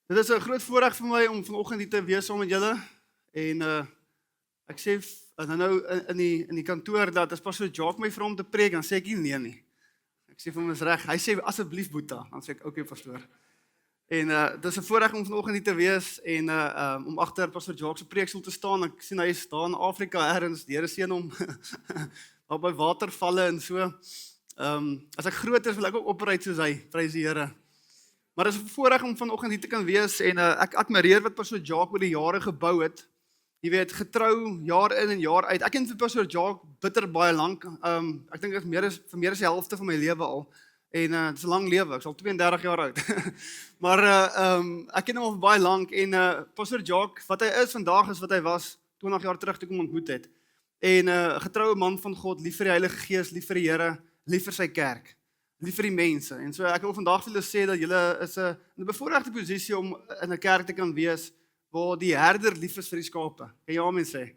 Dit is 'n groot voorreg vir my om vanoggend hier te wees saam met julle. En ek sê in die kantoor dat as Pastor Jacques my vra om te preek, dan sê ek nie. Ek sê vir hom is reg. Hy sê asseblief Boeta, dan sê ek okay pastoor. En dit is 'n voorreg om vanoggend hier te wees en om agter Pastor Jacques se preekstoel te staan. Ek sien hy is daar in Afrika ergens, die Here seën hom. Daar by watervalle en so. As ek groot is, wil ek ook opryd soos hy. Prys die Here. Maar dit is 'n voorreg om vanoggend hier te kan wees en ek admireer wat Pastor Jacques oor die jare gebou het. Jy weet, getrou jaar in en jaar uit. Ek ken vir Pastor Jacques bitter baie lank. Ek dink dit is vir meer as die helfte van my lewe al. En dit is 'n lang lewe. Ek is al 32 jaar oud. Maar ek ken hom al baie lank en Pastor Jacques, wat hy is vandag is wat hy was 20 jaar terug toe ek hom ontmoet het. En 'n getroue man van God, lief vir die Heilige Gees, lief vir die Here, lief vir sy kerk. Lief vir die mense. En so ek wil vandag vir julle sê dat julle is in 'n bevoordeelde posisie om in 'n kerk te kan wees waar die herder lief is vir die skape. Kan jy amen sê?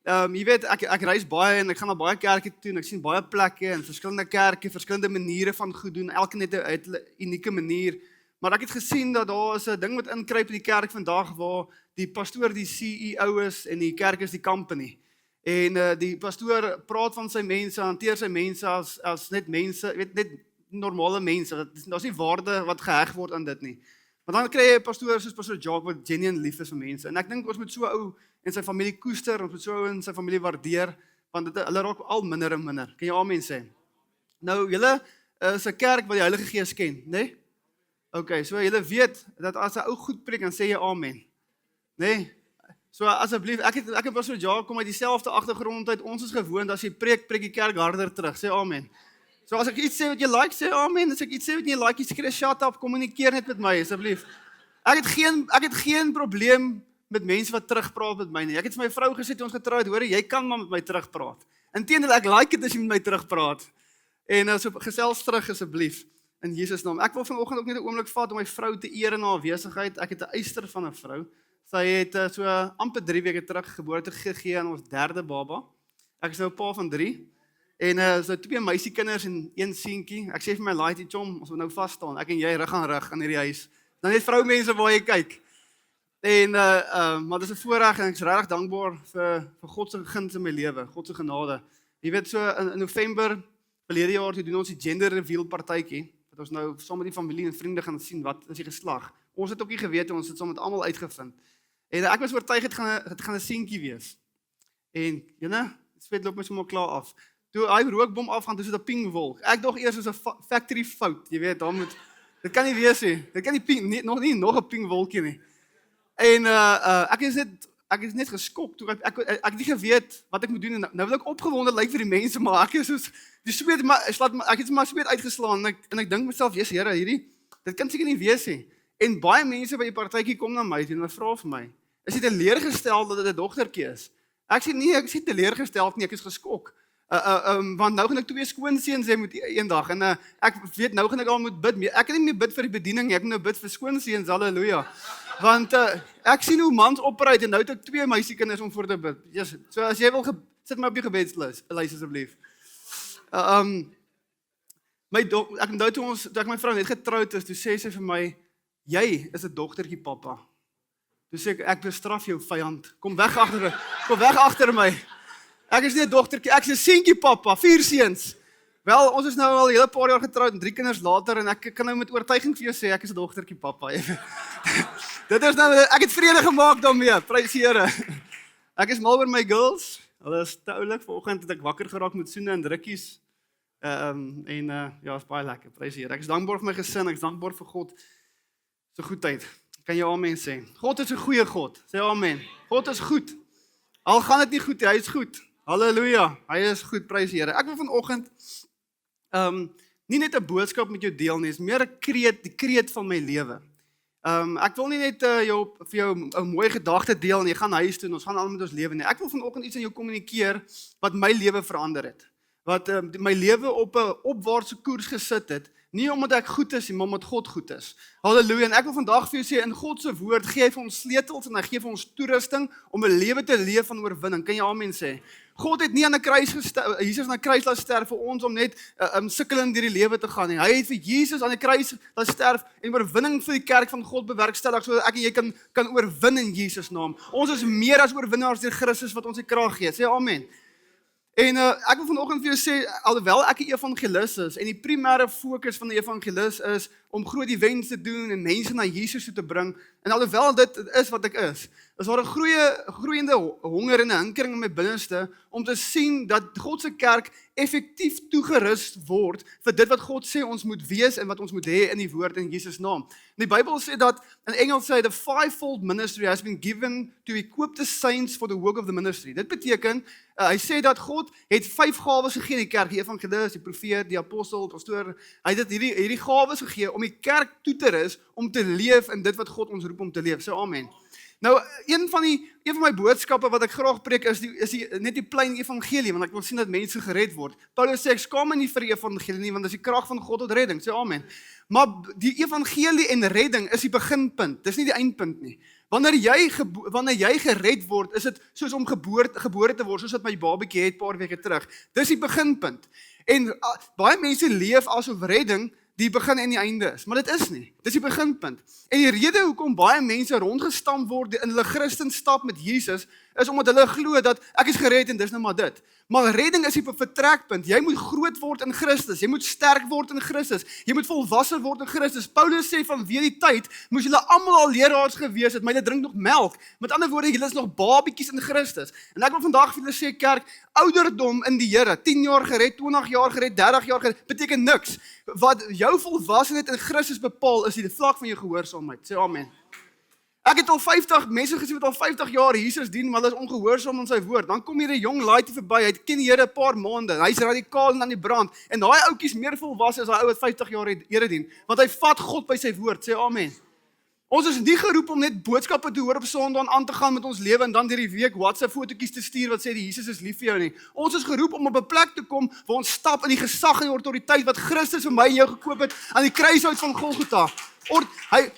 Jy weet, ek reis baie en ek gaan na baie kerke toe en ek sien baie plekke en verskillende kerke, verskillende maniere van goed doen, elke net uit 'n unieke manier. Maar ek het gesien dat daar is 'n ding wat inkruip in die kerk vandag waar die pastoor die CEO is en die kerk is die company. En die pastoor praat van sy mense, hanteer sy mense as net mense, weet net normale mense. Daar's nie waarde wat geheg word aan dit nie. Maar dan kry jy 'n pastoor soos Pastor Jacques wat genuine lief is vir mense. En ek dink ons moet so ou en sy familie koester, ons moet so ou en sy familie waardeer, want hulle raak al minder en minder. Kan jy amen sê? Nou, julle is 'n kerk wat die Heilige Gees ken, né? Nee? Okay, so julle weet dat as 'n ou goed preek, dan sê jy amen. Né? Nee? So asseblief, ek en Pastor Jacques kom uit dieselfde agtergrond uit. Ons is gewoond as jy preek die kerk harder terug. Sê amen. So as ek iets sê wat jy like, sê amen. As ek iets sê wat jy like, skree shut up, kommunikeer net met my asseblief. Ek het geen probleem met mense wat terugpraat met my nie. Ek het vir my vrou gesê toe ons getroud, hoor jy kan maar met my terugpraat. Inteendeel, ek like dit as jy met my terugpraat. En so gesels terug asseblief in Jesus naam. Ek wil vanoggend ook net 'n oomblik vat om my vrou te eer in haar wesigheid. Ek het 'n eyster van 'n vrou. Sy het so amper 3 weke terug geboorte gegee aan ons 3de baba. Ek is nou 'n pa van 3. En so 2 meisiekinders en 1 seentjie. Ek sê vir my laaitie chom, ons moet nou vas staan. Ek en jy rug aan rug in hierdie huis. Dan net vroumense waar jy kyk. En maar dis 'n voorreg en ek is regtig dankbaar vir God se guns in my lewe, God se genade. Jy weet so in November verlede jaar toe doen ons die gender reveal partytjie. Wat ons nou saam met die familie en vriende gaan sien wat is die geslag. Ons het ook nie geweet ons het saam met almal uitgevind. En ek was oortuig dit gaan 'n seentjie wees. En jene, dit loop my sommer klaar af. Toe hy rookbom afgaan, toe is dit 'n pingwolk. Ek dog eers soos 'n factory fout, jy weet, dit kan nie wees nie. Dit kan nie nog 'n pingwolkie nie. En ek is net geskok toe ek het nie geweet wat ek moet doen en nou wil ek opgewonde lyk vir die mense, maar ek is soos die sweet ek het maar sweet uitgeslaan en ek dink myself, "Jesus Here, dit kan seker nie wees nie." En baie mense by die partytjie kom na my toe en hulle vra vir my, "Is jy teleurgestel dat dit 'n dogtertjie is?" Ek sê nee, ek is nie teleurgestel nie, ek is geskok. Want nou gaan ek 2 skoonseuns hê met eendag en ek weet nou gaan ek al moet bid. Ek kan nie meer bid vir die bediening, ek moet nou bid vir skoonseuns. Halleluja. Want ek sien hoe mans opryd en nou het ek 2 meisiekinders om voor te bid. Yes. So as jy wil sit my op die gebedslys asseblief. Ek onthou toe ek my vrou net getroud is, toe sê sy vir my, "Jy is 'n dogtertjie, pappa." Toe sê ek bestraf jou vyand. Kom weg agter my. Ek is nie 'n dogtertjie, ek is 'n seentjie pappa, 4 seuns. Wel, ons is nou al 'n hele paar jaar getroud en 3 kinders later en ek kan nou met oortuiging vir jou sê ek is 'n dogtertjie pappa. Dit is nou ek het vrede gemaak daarmee. Prys die Here. Ek is mal oor my girls. Hulle is te oulik. Vanoggend het ek wakker geraak met soene en drukkies. Ja, is baie lekker. Prys die Here. Ek is dankbaar vir my gesin, ek is dankbaar vir God se goedheid. Kan jy amen sê? God is 'n goeie God. Sê amen. God is goed. Al gaan dit nie goed nie, hy is goed. Halleluja, hy is goed, prys die Here. Ek wil vanoggend nie net 'n boodskap met jou deel nie, is meer 'n die kreet van my lewe. Ek wil nie net vir jou 'n mooi gedagte deel en jy gaan huis toe en ons gaan aan met ons lewe nie. Ek wil vanoggend iets aan jou kommunikeer wat my lewe verander het. Wat my lewe op 'n opwaartse koers gesit het. Nie omdat ek goed is nie, maar omdat God goed is. Halleluja. En ek wil vandag vir jou sê, in God se woord gee hy vir ons sleutels en hy gee vir ons toerusting om 'n lewe te leef van oorwinning. Kan jy amen sê? God het nie aan 'n kruis Jesus aan 'n kruis laat sterf vir ons om net sukkelend deur die lewe te gaan nie. Hy het vir Jesus aan die kruis laat sterf en oorwinning vir die kerk van God bewerkstellig sodat ek en jy kan oorwin in Jesus naam. Ons is meer as oorwinnaars deur Christus wat ons die krag gee. Sê amen. En ek wil vanoggend vir jou sê, alhoewel ek 'n evangelis is en die primêre fokus van 'n evangelis is om groot events te doen en mense na Jesus toe te bring, en alhoewel dit is wat ek is daar 'n groeiende honger en 'n hinkering in my binneste om te sien dat God se kerk effektief toegerus word vir dit wat God sê ons moet wees en wat ons moet hê in die woord in Jesus naam. Die Bybel sê dat, in Engels sê, the fivefold ministry has been given to equip the saints for the work of the ministry. Dit beteken, hy sê dat God het 5 gawes gegee in die kerk, die evangelis, die profeet, die apostel, pastoor. Hy het hierdie gawes gegee om die kerk toe te rus om te leef in dit wat God ons roep om te leef. Sê amen. Nou, een van my boodskappe wat ek graag preek is net die plain evangelie, want ek wil sien dat mense gered word. Paulus sê, ek skaam my nie vir die evangelie nie, want dit is die krag van God tot redding. Sê amen. Maar die evangelie en redding is die beginpunt, dis nie die eindpunt nie. Wanneer jy gered word, is dit soos om gebore te word, soos wat my babatjie het 'n paar weke terug. Dis die beginpunt. En baie mense leef asof redding die begin en die einde is, maar dit is nie. Dis die beginpunt. En die rede hoekom baie mense rondgestamp word in hulle Christenstap met Jesus, is omdat hulle glo dat ek is gered en dis nou maar dit. Maar redding is die vertrekpunt. Jy moet groot word in Christus. Jy moet sterk word in Christus. Jy moet volwasse word in Christus. Paulus sê vanweë die tyd moes julle almal al leraars gewees het, maar julle drink nog melk. Met ander woorde, julle is nog babietjies in Christus. En ek wil vandag vir julle sê, kerk, ouderdom in die Here, 10 jaar gered, 20 jaar gered, 30 jaar gered, beteken niks. Wat jou volwassenheid in Christus bepaal is die vlak van jou gehoorsaamheid. Sê amen. Ek het al 50 mense gesien wat al 50 jaar Jesus dien, maar hulle is ongehoorsaam aan sy woord. Dan kom hier 'n jong laaitjie verby, hy ken die Here 'n paar maande. Hy's radikaal en aan die brand. En daai ouetjies meer volwasse as daai ou wat 50 jaar Here dien, want hy vat God by sy woord. Sê amen. Ons is nie geroep om net boodskappe te hoor op Sondag en aan te gaan met ons lewe en dan deur die week WhatsApp fotootjies te stuur wat sê die Jesus is lief vir jou nie. Ons is geroep om op 'n plek te kom waar ons stap in die gesag en die autoriteit wat Christus vir my en jou gekoop het aan die kruishout van Golgotha.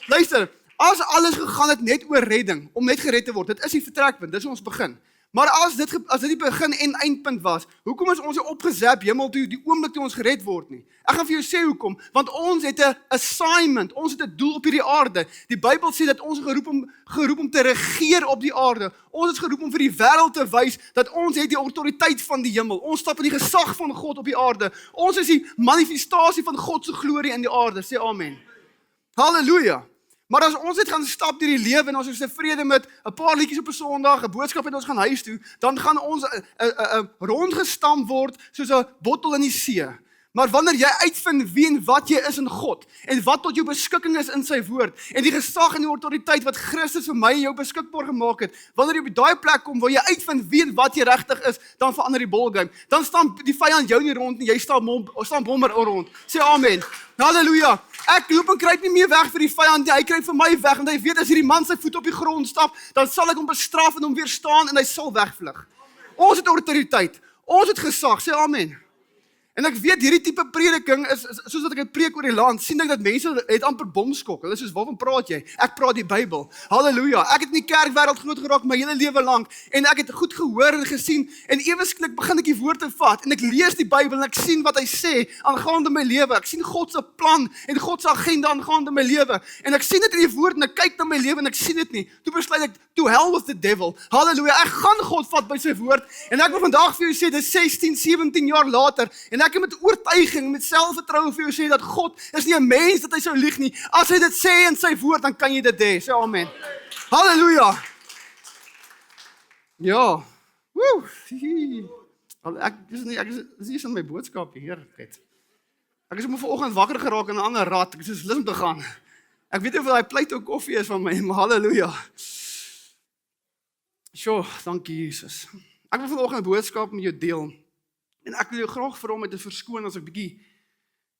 Luister, as alles gegaan het net oor redding, om net gered te word, dit is die vertrekpunt, dis ons begin. Maar as dit die begin en eindpunt was, hoekom is ons opgezap hemel toe, die oomblik toe ons gered word nie? Ek gaan vir jou sê hoekom, want ons het 'n assignment, ons het 'n doel op hierdie aarde. Die Bybel sê dat ons geroep om te regeer op die aarde. Ons is geroep om vir die wêreld te wys dat ons het die autoriteit van die hemel. Ons stap in die gesag van God op die aarde. Ons is die manifestasie van God se glorie in die aarde. Sê amen. Halleluja. Maar as ons net gaan stap deur die lewe en ons is tevrede met 'n paar liedjies op 'n Sondag, 'n boodskap en ons gaan huis toe, dan gaan ons rondgestamp word soos 'n bottel in die see. Maar wanneer jy uitvind wie en wat jy is in God en wat tot jou beskikking is in sy woord en die gesag en die autoriteit wat Christus vir my en jou beskikbaar gemaak het, wanneer jy op daai plek kom waar jy uitvind wie en wat jy regtig is, dan verander die ballgame. Dan staan die vyand jou nie rond nie, jy staan hom rond. Sê amen. Halleluja. Ek loop en kruip nie meer weg vir die vyand nie, hy kruip vir my weg, want hy weet as hierdie man sy voet op die grond stap, dan sal ek hom bestraf en hom weerstaan en hy sal wegvlug. Ons het autoriteit, ons het gesag, sê amen. En ek weet hierdie tipe prediking is soos wat ek het preek oor die land, sien ek dat mense het amper bomskok. Hulle sê soos, waarvan praat jy? Ek praat die Bybel. Halleluja. Ek het in die kerkwêreld groot geraak my hele lewe lank en ek het goed gehoor en gesien en ewesklik begin ek die woord te vat en ek lees die Bybel en ek sien wat hy sê aangaande my lewe. Ek sien God se plan en God se agenda aangaande my lewe en ek sien dit in die woord en ek kyk na my lewe en ek sien dit nie. Toe besluit ek, to hell with the devil. Halleluja. Ek gaan God vat by sy woord en ek wil vandag vir jou sê, dis 16, 17 jaar later en ek het met oortuiging, met selfvertroue vir jou sê dat God is nie 'n mens dat hy sou lieg nie. As hy dit sê in sy woord, dan kan jy dit hê. Sê amen. Halleluja. Ja. Woe. Ek is nie in my boodskap hier. Ek is vanoggend wakker geraak in 'n ander rad. Ek is lus om te gaan. Ek weet nie of daai Plato koffie is van my, maar halleluja. Sjoe, dankie Jesus. Ek wil vanoggend 'n boodskap met jou deel. En ek wil jou graag vra om my te verskoon as ek bietjie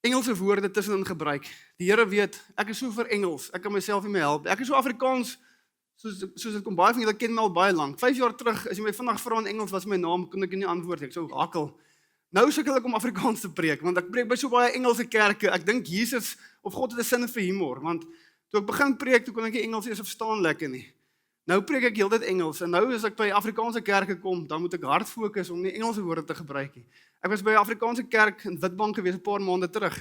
Engelse woorde tussenin gebruik. Die Here weet, ek is so vir Engels, ek kan myself nie meer help. Ek is so Afrikaans, soos dit kom, baie van julle ken my al baie lank. 5 jaar terug, as jy my vandag vra in Engels, wat is my naam, kon ek nie antwoord, ek sou hakkel. Nou sukkel ek om Afrikaans te preek, want ek preek by so baie Engelse kerke. Ek dink Jesus, of God het 'n sin vir humor, want toe ek begin preek, toe kon ek nie Engels eers verstaan lekker nie. Nou preek ek heeltyd Engels en nou as ek by Afrikaanse kerke kom, dan moet ek hard fokus om nie Engelse woorde te gebruik nie. Ek was by 'n Afrikaanse kerk in Witbank gewees 'n paar maande terug.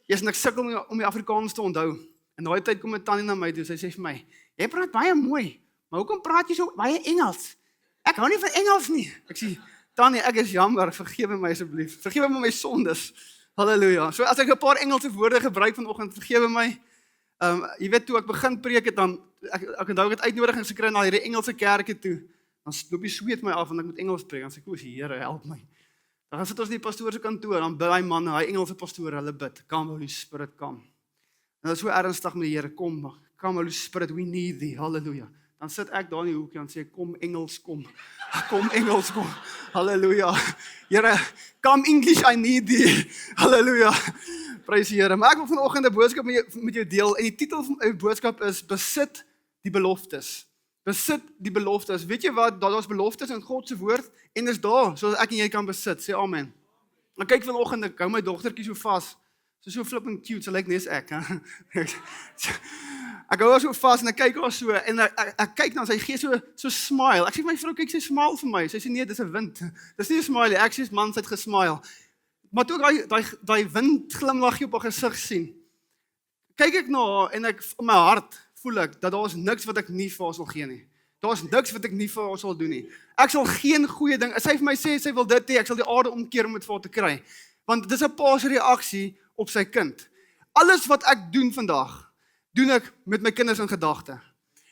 Eers en ek sukkel om die Afrikaans te onthou. En daai tyd kom 'n tannie na my toe, sy sê vir my, "Jy praat baie mooi, maar hoekom praat jy so baie Engels? Ek hou nie van Engels nie." Ek sê, "Tannie, ek is jammer, vergewe my asseblief. Vergewe my sondes." Halleluja. So as ek 'n paar Engelse woorde gebruik vanoggend, vergewe my. Jy weet toe ek begin preek het dan ek onthou ek het uitnodigings gekry na hierdie Engelse kerke toe. Dan loop die sweet my af en ek moet Engels preek. Dan sê ek, "O, Here, help my." Dan gaan sit ons in die pastoor se kantoor, dan bid hy man, hy Engelse pastoor, hulle bid. Come Holy Spirit, come. En dit is so ernstig met die Here, kom, come Holy Spirit, we need thee. Halleluja. Dan sit ek daar in die hoekie en sê, "Kom Engels, kom. Kom Engels, kom." Halleluja. Here, come English, I need thee. Halleluja. Prys die Here. Maar ek wil vanoggend 'n boodskap met jou deel en die titel van my boodskap is Besit die beloftes. Besit die beloftes. Weet jy wat? Daar's beloftes in God se woord en dis daar sodat ek en jy kan besit. Sê amen. Maar kyk vanoggend, ek hou my dogtertjie so vas. So flipping cute, so lyk nes ek, hè. Ek hou haar so vas en ek kyk haar so en ek kyk na sy gee so smile. Ek sê vir my vrou, kyk sy smile vir my. Sy sê nee, dis 'n wind. Dis nie 'n smile nie. Ek sê man, sy het gesmile. Maar toe ek daai wind glimlaggie op haar gesig sien, kyk ek na haar en ek in my hart voel ek dat daar's niks wat ek nie vir haar sal gee nie. Daar's niks wat ek nie vir haar sal doen nie. Ek sal geen goeie ding. As sy vir my sê sy wil dit hê, ek sal die aarde omkeer om dit vir haar te kry. Want dis 'n pa se reaksie op sy kind. Alles wat ek doen vandag, doen ek met my kinders in gedagte.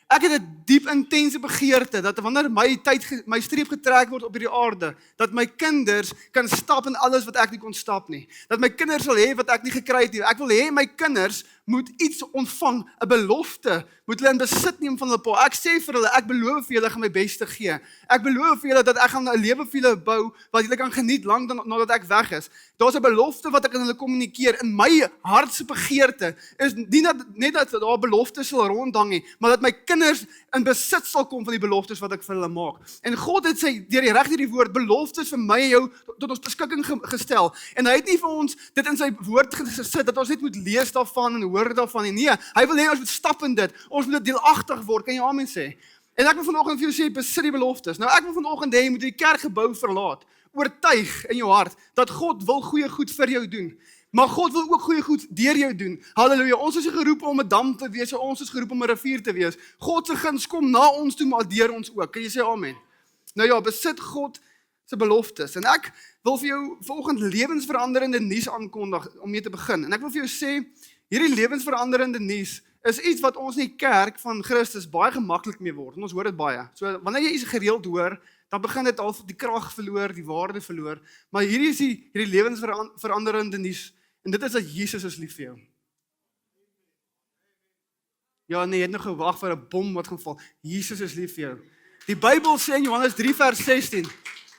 Ek het 'n diep intense begeerte dat wanneer my streep getrek word op hierdie aarde, dat my kinders kan stap in alles wat ek nie kon stap nie. Dat my kinders sal hê wat ek nie gekry het nie. Ek wil hê my kinders moet iets ontvang, 'n belofte, moet hulle in besit neem van hulle pa. Ek sê vir hulle, ek beloof vir julle gaan my beste gee. Ek beloof vir julle dat ek gaan 'n lewe vir julle bou wat julle kan geniet lank nadat ek weg is. Daar's 'n belofte wat ek aan hulle kommunikeer. In my hart se begeerte is nie net dat daar beloftes sal rondhang nie, maar dat my kinders in besit sal kom van die beloftes wat ek vir hulle maak. En God het deur die reg hierdie woord beloftes vir my en jou tot ons beskikking gestel. En hy het nie vir ons dit in sy woord gesit dat ons net moet lees daarvan en hoor daarvan nie. Nee, hy wil hê ons moet stap in dit. Ons moet deelagtig word. Kan jy amen sê? En ek wil vanoggend vir jou sê besit die beloftes. Nou ek wil vanoggend hê jy moet die kerkgebou verlaat. Oortuig in jou hart dat God wil goeie goed vir jou doen. Maar God wil ook goeie goed deur jou doen. Halleluja. Ons is geroep om 'n dam te wees, ons is geroep om 'n rivier te wees. God se guns kom na ons toe, maar deur ons ook. Kan jy sê amen? Nou ja, besit God se beloftes. En ek wil vir jou vanoggend lewensveranderende nuus aankondig om mee te begin. En ek wil vir jou sê, hierdie lewensveranderende nuus is iets wat ons in die kerk van Christus baie gemaklik mee word. En ons hoor dit baie. So wanneer jy iets gereeld hoor, dan begin dit al die krag verloor, die waarde verloor. Maar hierdie is hierdie lewensveranderende nuus. En dit is dat Jesus is lief vir jou. Ja, nee, jy het nog gewag vir 'n bom wat gaan val. Jesus is lief vir jou. Die Bybel sê in Johannes 3 vers 16,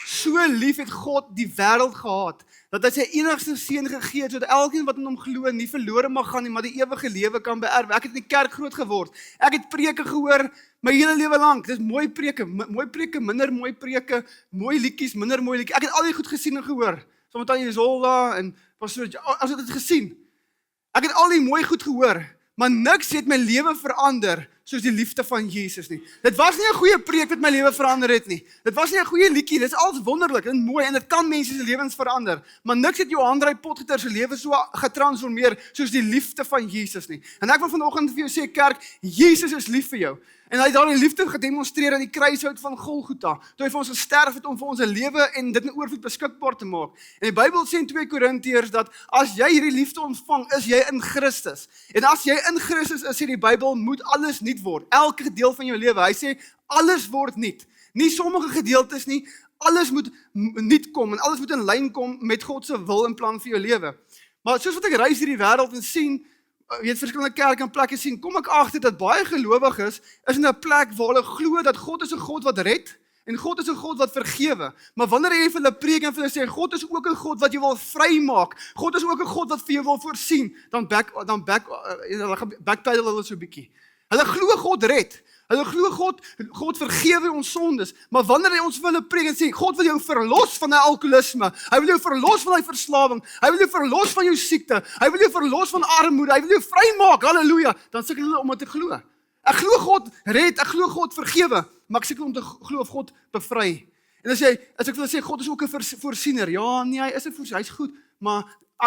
so lief het God die wêreld gehad, dat hy sy enigste seun gegee het, sodat elkeen wat in hom glo nie verlore mag gaan nie, maar die ewige lewe kan beerwe. Ek het in die kerk groot geword. Ek het preke gehoor my hele lewe lank. Dis mooi preke, minder mooi preke, mooi liedjies, minder mooi liedjies. Ek het al die goed gesien en gehoor. Soms met aan Isolda en pastoor, as ek het gesien. Ek het al die mooi goed gehoor, maar niks het my lewe verander soos die liefde van Jesus nie. Dit was nie 'n goeie preek wat my lewe verander het nie. Dit was nie 'n goeie liedjie, dit is alles wonderlik en mooi en dit kan mense se lewens verander, maar niks het Johan Potgieter se lewe so getransformeer soos die liefde van Jesus nie. En ek wil vanoggend vir jou sê, kerk, Jesus is lief vir jou. En hy het daardie liefde gedemonstreer aan die kruishout van Golgotha, toe hy vir ons gesterf het om vir ons 'n lewe en dit in oorvloed beskikbaar te maak. En die Bybel sê in 2 Korintiërs dat as jy hierdie liefde ontvang, is jy in Christus. En as jy in Christus is, sê die Bybel, moet alles nuut word. Elke deel van jou lewe. Hy sê alles word nuut. Nie sommige gedeeltes nie, alles moet nuut kom en alles moet in lyn kom met God se wil en plan vir jou lewe. Maar soos wat ek reis hierdie wêreld en sien, weet verskillende kerke en plekke sien, kom ek agter dat baie gelowiges is in 'n plek waar hulle glo dat God is 'n God wat red en God is 'n God wat vergewe. Maar wanneer jy vir hulle preek en vir hulle sê God is ook 'n God wat jou wil vrymaak, God is ook 'n God wat vir jou wil voorsien, dan backpedal hulle so 'n bietjie. Hulle glo God red. Hulle glo God vergewe ons sondes, maar wanneer hy ons vir hulle preek en sê, God wil jou verlos van die alkoholisme, hy wil jou verlos van die verslawing, hy wil jou verlos van jou siekte, hy wil jou verlos van armoede, hy wil jou vrymaak, halleluja, dan sukkel hulle om dit te glo. Ek glo God red, ek glo God vergewe, maar ek sukkel om te glo of God bevry. En as ek wil sê God is ook 'n voorsiener. Ja, nee, hy is 'n voorsiener, hy's goed, maar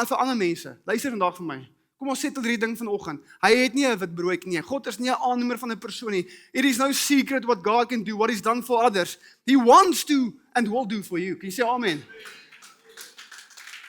vir ander mense. Luister vandag vir my. Kom ons settle hierdie ding vanoggend. Hy het nie 'n wit broodjie nie. God is nie 'n aannoemer van 'n persoon nie. It is no secret what God can do, what he's done for others. He wants to and will do for you. Kan jy sê amen?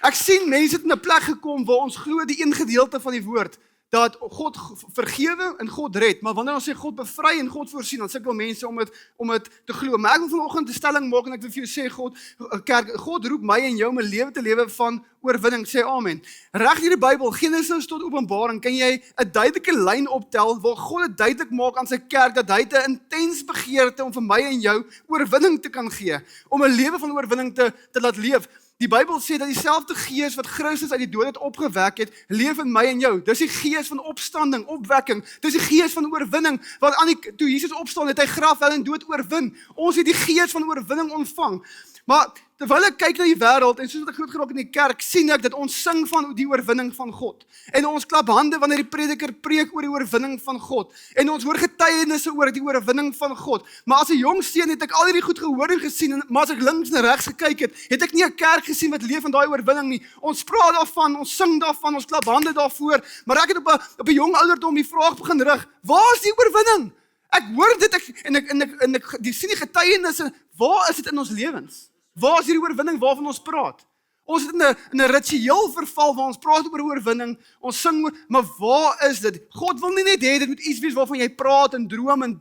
Ek sien mense het in 'n plek gekom waar ons glo die een gedeelte van die woord dat God vergewe en God red, maar wanneer ons sê God bevry en God voorsien, dan sukkel mense om dit te glo. Maar ek wil vanoggend 'n stelling maak en ek wil vir jou sê God roep my en jou om 'n lewe te lewe van oorwinning. Sê amen. Reg hierdie Bybel, Genesis tot Openbaring, kan jy 'n duidelike lyn optel waar God dit duidelik maak aan sy kerk dat hy 'n intens begeerte om vir my en jou oorwinning te kan gee, om 'n lewe van oorwinning te laat leef. Die Bybel sê dat dieselfde gees wat Christus uit die dood het opgewek het, leef in my en jou. Dis die gees van opstanding, opwekking. Dis die gees van oorwinning. Want toe Jesus opstaan het hy graf, hel en dood oorwin. Ons het die gees van oorwinning ontvang. Maar terwyl ek kyk na die wêreld en soos wat ek groot geraak in die kerk, sien ek dat ons sing van die oorwinning van God. En ons klap hande wanneer die prediker preek oor die oorwinning van God. En ons hoor getuienisse oor die oorwinning van God. Maar as 'n jong seun het ek al hierdie goed gehoor en gesien, maar as ek links en regs gekyk het ek nie 'n kerk gesien wat leef in daai oorwinning nie. Ons praat daarvan, ons sing daarvan, ons klap hande daarvoor, maar ek het op 'n jong ouderdom die vraag begin rig: waar is die oorwinning? Ek hoor dit en ek sien die getuienisse, waar is dit in ons lewens? Waar is hierdie oorwinning waarvan ons praat? Ons het in 'n ritueel verval waar ons praat oor oorwinning, ons sing oor, maar waar is dit? God wil nie net hê dit moet iets wees waarvan jy praat en droom en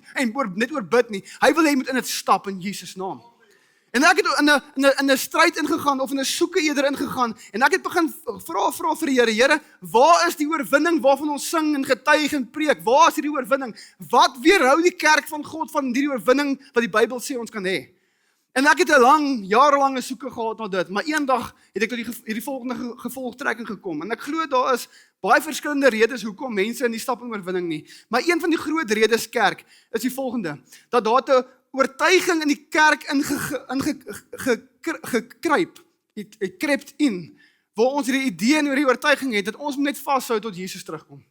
net oor bid nie. Hy wil hê jy moet in dit stap in Jesus naam. En ek het in 'n stryd ingegaan of in 'n soeke eerder ingegaan en ek het begin vra vir die Here, waar is die oorwinning waarvan ons sing en getuig en preek? Waar is hierdie oorwinning? Wat weerhou die kerk van God van hierdie oorwinning wat die Bybel sê ons kan hê? En ek het 'n jarelange soeke gehad na dit, maar eendag het ek tot hierdie volgende gevolgtrekking gekom. En ek glo daar is baie verskillende redes hoekom mense in die stap in oorwinning nie. Maar een van die groot redes kerk is die volgende: dat daar 'n oortuiging in die kerk ingekruip, it crept in, waar ons hierdie idee en hierdie oortuiging het dat ons moet net vashou tot Jesus terugkom.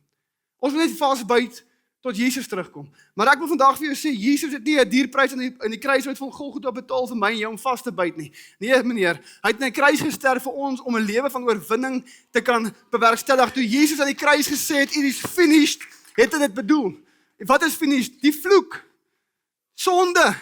Ons moet net vasbyt tot Jesus terugkom. Maar ek wil vandag vir jou sê, Jesus het nie 'n dierprys in die kruis uit van Golgotha betaal vir my en jou om vas te byt nie. Nee meneer, hy het in die kruis gesterf vir ons om 'n lewe van oorwinning te kan bewerkstellig. Toe Jesus aan die kruis gesê het, it is finished, het hy dit bedoel. Wat is finished? Die vloek, sonde,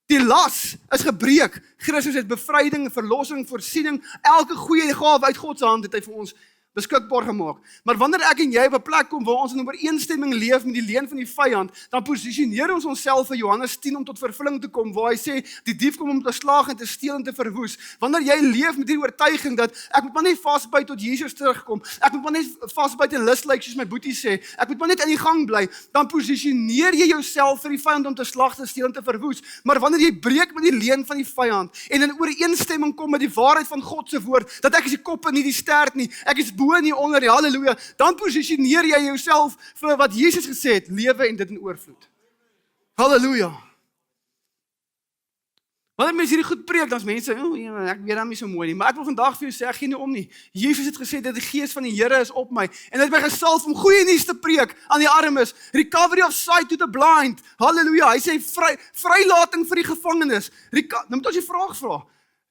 die las is gebreek. Christus het bevryding, verlossing, voorsiening, elke goeie gawe uit God se hand het hy vir ons beskikbaar gemaak. Maar wanneer ek en jy op 'n plek kom waar ons in ooreenstemming leef met die leuen van die vyand, dan posisioneer ons onsself vir Johannes 10 om tot vervulling te kom, waar hy sê, die dief kom om te slaag en te steel en te verwoes. Wanneer jy leef met hierdie oortuiging dat ek moet maar net vasbyt tot Jesus terugkom, ek moet maar net vasbyt en lus lyk soos my boetie sê, ek moet maar net in die gang bly, dan posisioneer jy jouself vir die vyand om te slag, te steel en te verwoes. Maar wanneer jy breek met die leuen van die vyand en in ooreenstemming kom met die waarheid van God se woord, dat ek is die kop en nie die stert nie, ek is bo en nie onder nie, halleluja, dan posisioneer jy jouself vir wat Jesus gesê het, lewe en dit in oorvloed. Halleluja. Wanneer mense hierdie goed preek, dan is mense, ek weet dan nie so mooi nie, maar ek wil vandag vir jou sê, ek gee nie om nie. Jesus het gesê dat die gees van die Here is op my, en hy het my gesalf om goeie nuus te preek aan die armes, recovery of sight to the blind, halleluja, hy sê vrylating vir die gevangenes, nou moet ons die vraag vra,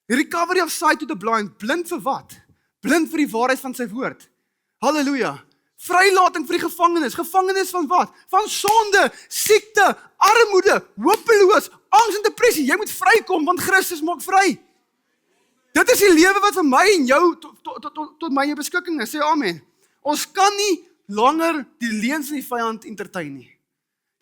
recovery of sight to the blind, blind vir wat? Blind vir die waarheid van sy woord. Halleluja. Vrylating vir die gevangenes. Gevangenes van wat? Van sonde, siekte, armoede, hopeloos, angs en depressie. Jy moet vrykom want Christus maak vry. Dit is die lewe wat vir my en jou tot my beskikking is. Sê amen. Ons kan nie langer die leuns van die vyand entertain nie.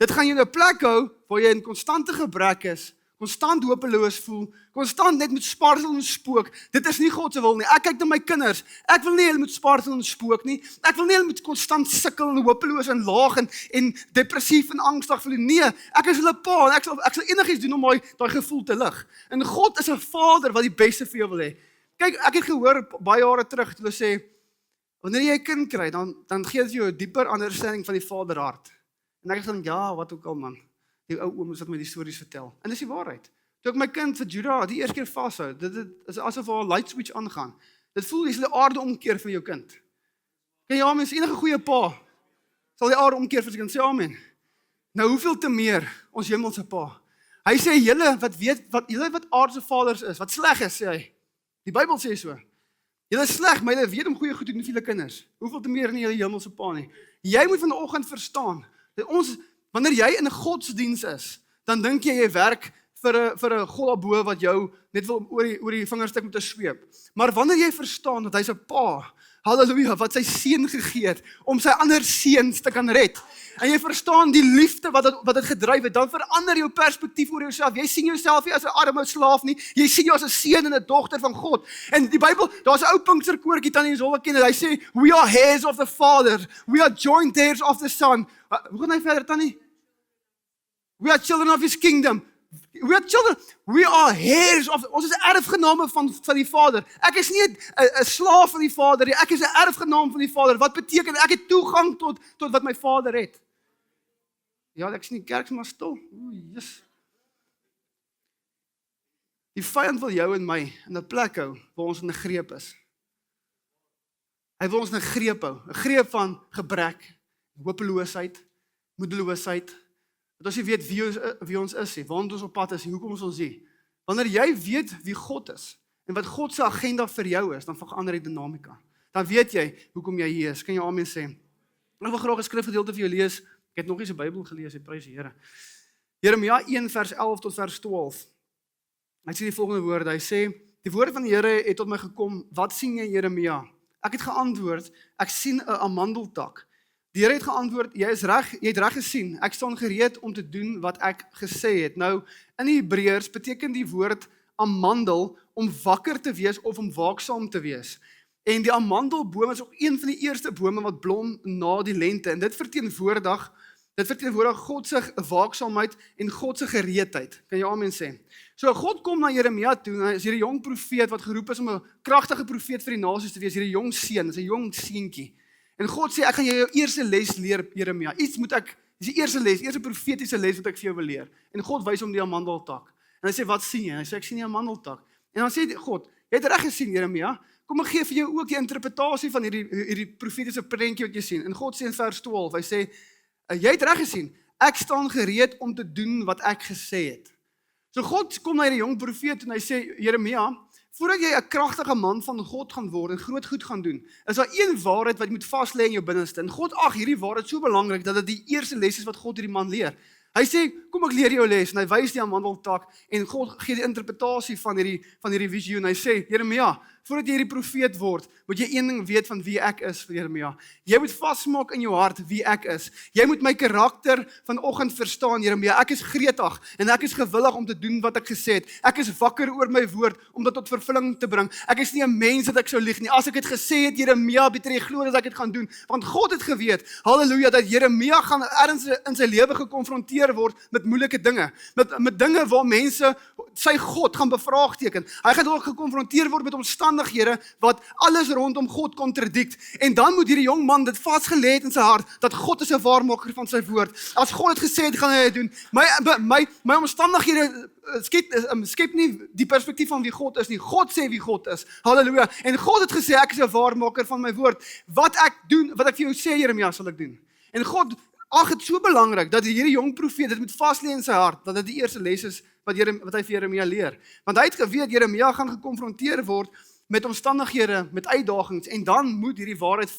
Dit gaan jou in 'n plek hou waar jy in konstante gebrek is, konstant hopeloos voel, konstant net met spartel en spook. Dit is nie God se wil nie. Ek kyk na my kinders. Ek wil nie hulle moet spartel en spook nie. Ek wil nie hulle moet konstant sukkel en hopeloos en laag en depressief en angstig voel nie. Nee, ek is hulle pa en ek sal enigiets doen om daai gevoel te lig. En God is 'n Vader wat die beste vir jou wil hê. Kyk, ek het gehoor baie jare terug, hulle sê, wanneer jy 'n kind kry, dan gee dit jou 'n dieper understanding van die Vaderhart. En ek dink, ja, wat ook al man. Die ou ooms wat my die stories vertel. En dis die waarheid. Toe ek my kind vir Judah die eerste keer vashou, dit is asof haar light switch aangaan. Dit voel jy sal die aarde omkeer vir jou kind. Kan jy amen, enige goeie pa sal die aarde omkeer vir sy kind, sê amen. Nou hoeveel te meer ons hemelse Pa. Hy sê julle wat weet julle wat aardse vaders is, wat sleg is, sê hy. Die Bybel sê so. Julle is sleg, maar julle weet om goeie goed te doen vir julle kinders. Hoeveel te meer nie julle hemelse Pa nie. Jy moet vanoggend verstaan dat wanneer jy in 'n godsdiens is, dan dink jy werk vir 'n God daarbo wat jou net wil oor die vingerstuk met 'n sweep. Maar wanneer jy verstaan dat hy's 'n Pa, halleluja, wat sy seun gegee het om sy ander seuns te kan red. En jy verstaan die liefde wat dit gedryf het, dan verander jou perspektief oor jouself. Jy sien jouself nie as 'n arme slaaf nie, jy sien jou as 'n seun en 'n dogter van God. En die Bybel, daar's 'n ou Pinksterkoortjie tannie Zolle ken, hy sê we are heirs of the Father, we are joint heirs of the Son. Hoe gaan hy verder tannie? We are children of his kingdom. We are children, we are heirs of, ons is erfgename van die Vader. Ek is nie 'n slaaf van die Vader nie, ek is 'n erfgenaam van die Vader. Wat beteken ek het toegang tot wat my Vader het? Ja, ek is nie kerk maar stil. Jesus. Die vyand wil jou en my in 'n plek hou waar ons in 'n greep is. Hy wil ons in 'n greep hou, 'n greep van gebrek, hopeloosheid, moedeloosheid. Dat ons nie weet wie ons is, waar ons op pad is, hoekom ons hier. Wanneer jy weet wie God is, en wat God se agenda vir jou is, dan verander die dinamika. Dan weet jy hoekom jy hier is. Kan jy amen sê? Ek wil graag 'n skrifgedeelte vir jou lees. Ek het nog nie se Bybel gelees, ek prys die Here. Jeremia 1 vers 11 tot vers 12. Hy sê die volgende woorde, hy sê, die woord van die Here het tot my gekom, wat sien jy Jeremia? Ek het geantwoord, ek sien 'n amandeltak. Die Here het geantwoord, jy het reg gesien, ek staan gereed om te doen wat ek gesê het. Nou, in die Hebreërs beteken die woord amandel om wakker te wees of om waaksaam te wees. En die amandelboom is ook een van die eerste bome wat blom na die lente. En dit verteenwoordig God se waaksaamheid en God se gereedheid. Kan jy amen sê? So God kom na Jeremia toe, en hy is hierdie jong profeet wat geroep is om 'n kragtige profeet vir die nasies te wees, hierdie jong seun, is 'n jong seentjie. En God sê, ek gaan jou eerste les leer, Jeremia. Dis die eerste les, eerste profetiese les wat ek vir jou wil leer. En God wys hom die amandeltak. En hy sê, wat sien jy? En hy sê, ek sien die amandeltak. En dan sê God, jy het reg gesien, Jeremia. Kom ek gee vir jou ook die interpretasie van hierdie profetiese prentjie wat jy sien. En God sê in vers 12, hy sê, jy het reg gesien, ek staan gereed om te doen wat ek gesê het. So God kom na hierdie jong profeet en hy sê, Jeremia, voordat jy 'n kragtige man van God gaan word en groot goed gaan doen, is daar een waarheid wat jy moet vas lê in jou binneste. En God ag hierdie waarheid so belangrik dat dit die eerste les is wat God hierdie man leer. Hy sê, kom ek leer jou les, en hy wys die amandeltak, en God gee die interpretasie van hierdie visioen. Hy sê, Jeremia, voordat jy hierdie profeet word, moet jy een ding weet van wie ek is, Jeremia. Jy moet vasmaak in jou hart wie ek is. Jy moet my karakter vanoggend verstaan, Jeremia. Ek is gretig, en ek is gewillig om te doen wat ek gesê het. Ek is wakker oor my woord, om dit tot vervulling te bring. Ek is nie 'n mens dat ek sou lieg nie. As ek het gesê het, Jeremia, beter jy glo dat ek dit gaan doen. Want God het geweet, halleluja, dat Jeremia gaan ergens in sy lewe gekonfronteer word met moeilike dinge. Met dinge waar mense sy God gaan bevraagteken. Hy gaan ook gekonfronteer word met omstandighede wat alles rondom God kontradikt. En dan moet hierdie jong man dit vasgelê het in sy hart dat God is 'n waarmaker van sy woord. As God het gesê het, gaan hy dit doen. My omstandighede skep nie die perspektief van wie God is nie. God sê wie God is. Halleluja. En God het gesê ek is 'n waarmaker van my woord. Wat ek doen, wat ek vir jou sê, Jeremia, sal ek doen. En God ag dit so belangrik dat hierdie jong profeet dit moet vas lê in sy hart, dat dit die eerste les is wat hy vir Jeremia leer. Want hy het geweet Jeremia gaan gekonfronteer word met omstandighede, met uitdagings, en dan moet hierdie waarheid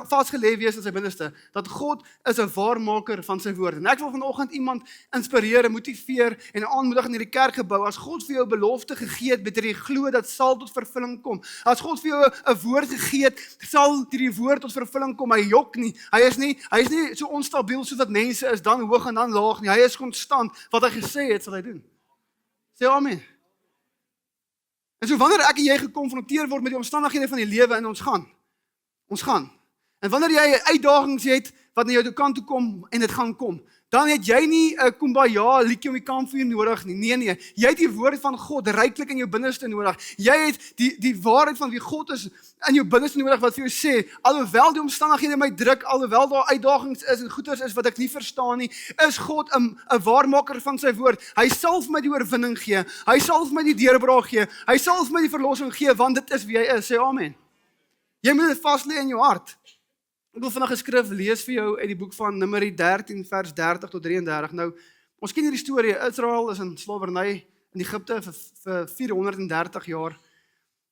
vasgelê wees in sy binneste, dat God is 'n waarmaker van sy woord. En ek wil vanoggend iemand inspireer, motiveer en aanmoedig in hierdie kerkgebou. As God vir jou 'n belofte gegee het, beter jy glo dat sal tot vervulling kom. As God vir jou 'n woord gegee het, sal hierdie woord tot vervulling kom. Hy jok nie. Hy is nie so onstabiel soos wat mense is, dan hoog en dan laag nie. Hy is konstant. Wat hy gesê het, sal hy doen. Sê amen. En so wanneer ek en jy gekonfronteer word met die omstandighede van die lewe, en ons gaan. En wanneer jy uitdagings het wat na jou kant toe kom en dit gaan kom, dan het jy nie 'n kumbaya liedjie om die kampvuur nodig nie. Nee. Jy het die woord van God ryklik in jou binneste nodig. Jy het die waarheid van wie God is in jou binneste nodig wat vir jou sê, alhoewel die omstandighede my druk, alhoewel daar uitdagings is en goeters is wat ek nie verstaan nie, is God 'n waarmaker van sy woord. Hy sal vir my die oorwinning gee. Hy sal vir my die deurbraak gee. Hy sal vir my die verlossing gee, want dit is wie hy is. Sê amen. Jy moet dit vas lê in jou hart. Ek wil vandag 'n skrif lees vir jou uit die boek van Numeri 13 vers 30 tot 33. Nou, ons ken hierdie storie. Israel is in slawerny in Egipte vir 430 jaar.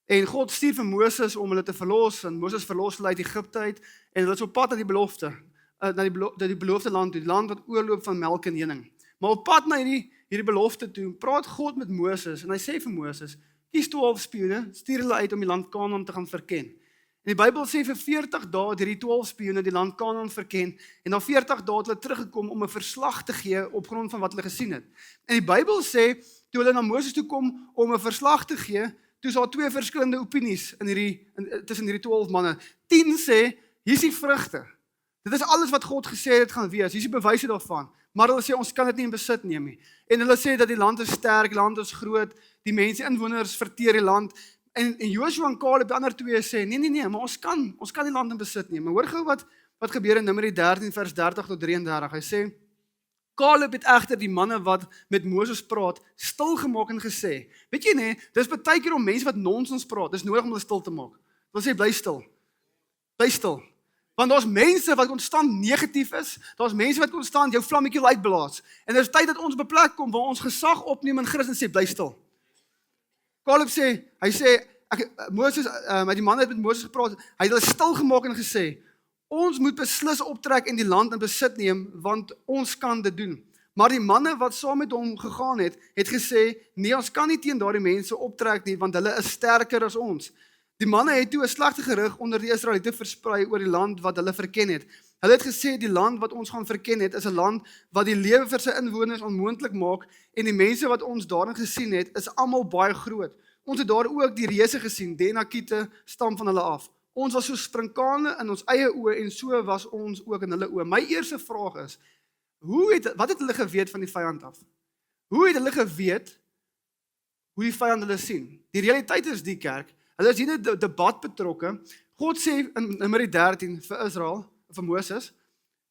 En God stuur vir Moses om hulle te verlos en Moses verlos hulle uit Egipte uit en hulle is op pad na die belofte, na die beloofde land, die land wat oorloop van melk en honing. Maar op pad na hierdie belofte toe, praat God met Moses en hy sê vir Moses, kies 12 spioene, stuur hulle uit om die land Kanaan te gaan verken. En die Bybel sê vir 40 dae het hierdie 12 spioene die land Kanaan verken en na 40 dae het hulle teruggekom om 'n verslag te gee op grond van wat hulle gesien het. En die Bybel sê toe hulle na Moses toe kom om 'n verslag te gee, toe is daar 2 verskillende opinies tussen hierdie 12 manne. 10 sê, hier is die vrugte. Dit is alles wat God gesê het gaan wees. Hier is die bewyse daarvan. Maar hulle sê ons kan dit nie in besit neem nie. En hulle sê dat die land is sterk, die land is groot, die mense inwoners verteer die land. En Joshua en Caleb, die ander 2 sê, nee, maar ons kan die land in besit neem. Maar hoor gou wat gebeur in Numeri 13 vers 30 tot 33. Hy sê, Caleb het egter die manne wat met Moses praat, stil gemaak en gesê, weet jy nie, dis baie keer om mense wat nonsens praat, dis nodig om hulle stil te maak. Wil sê, bly stil. Want daar's mense wat konstant negatief is, daar's mense wat konstant jou vlammetjie uitblaas. En dis tyd dat ons op 'n plek kom waar ons gesag opneem in Christus en sê, bly stil. Caleb sê, hy sê, Moses, die man het met Moses gepraat, hy het hulle stil gemaak en gesê, ons moet beslis optrek en die land in besit neem, want ons kan dit doen. Maar die manne wat saam met hom gegaan het gesê, nee, ons kan nie teen daardie mense optrek nie, want hulle is sterker as ons. Die manne het toe 'n slegte gerig onder die Israeliete versprei oor die land wat hulle verken het. Hulle het gesê, die land wat ons gaan verken het, is 'n land wat die lewe vir sy inwoners onmoontlik maak, en die mense wat ons daarin gesien het, is almal baie groot. Ons het daar ook die reuse gesien, die Enakite stam van hulle af. Ons was so sprinkane in ons eie oë, en so was ons ook in hulle oë. My eerste vraag is, wat het hulle geweet van die vyand af? Hoe het hulle geweet hoe die vyand hulle sien? Die realiteit is die kerk, hulle is hier in 'n debat betrokke. God sê in Numeri 13 vir Israel, vir Moses,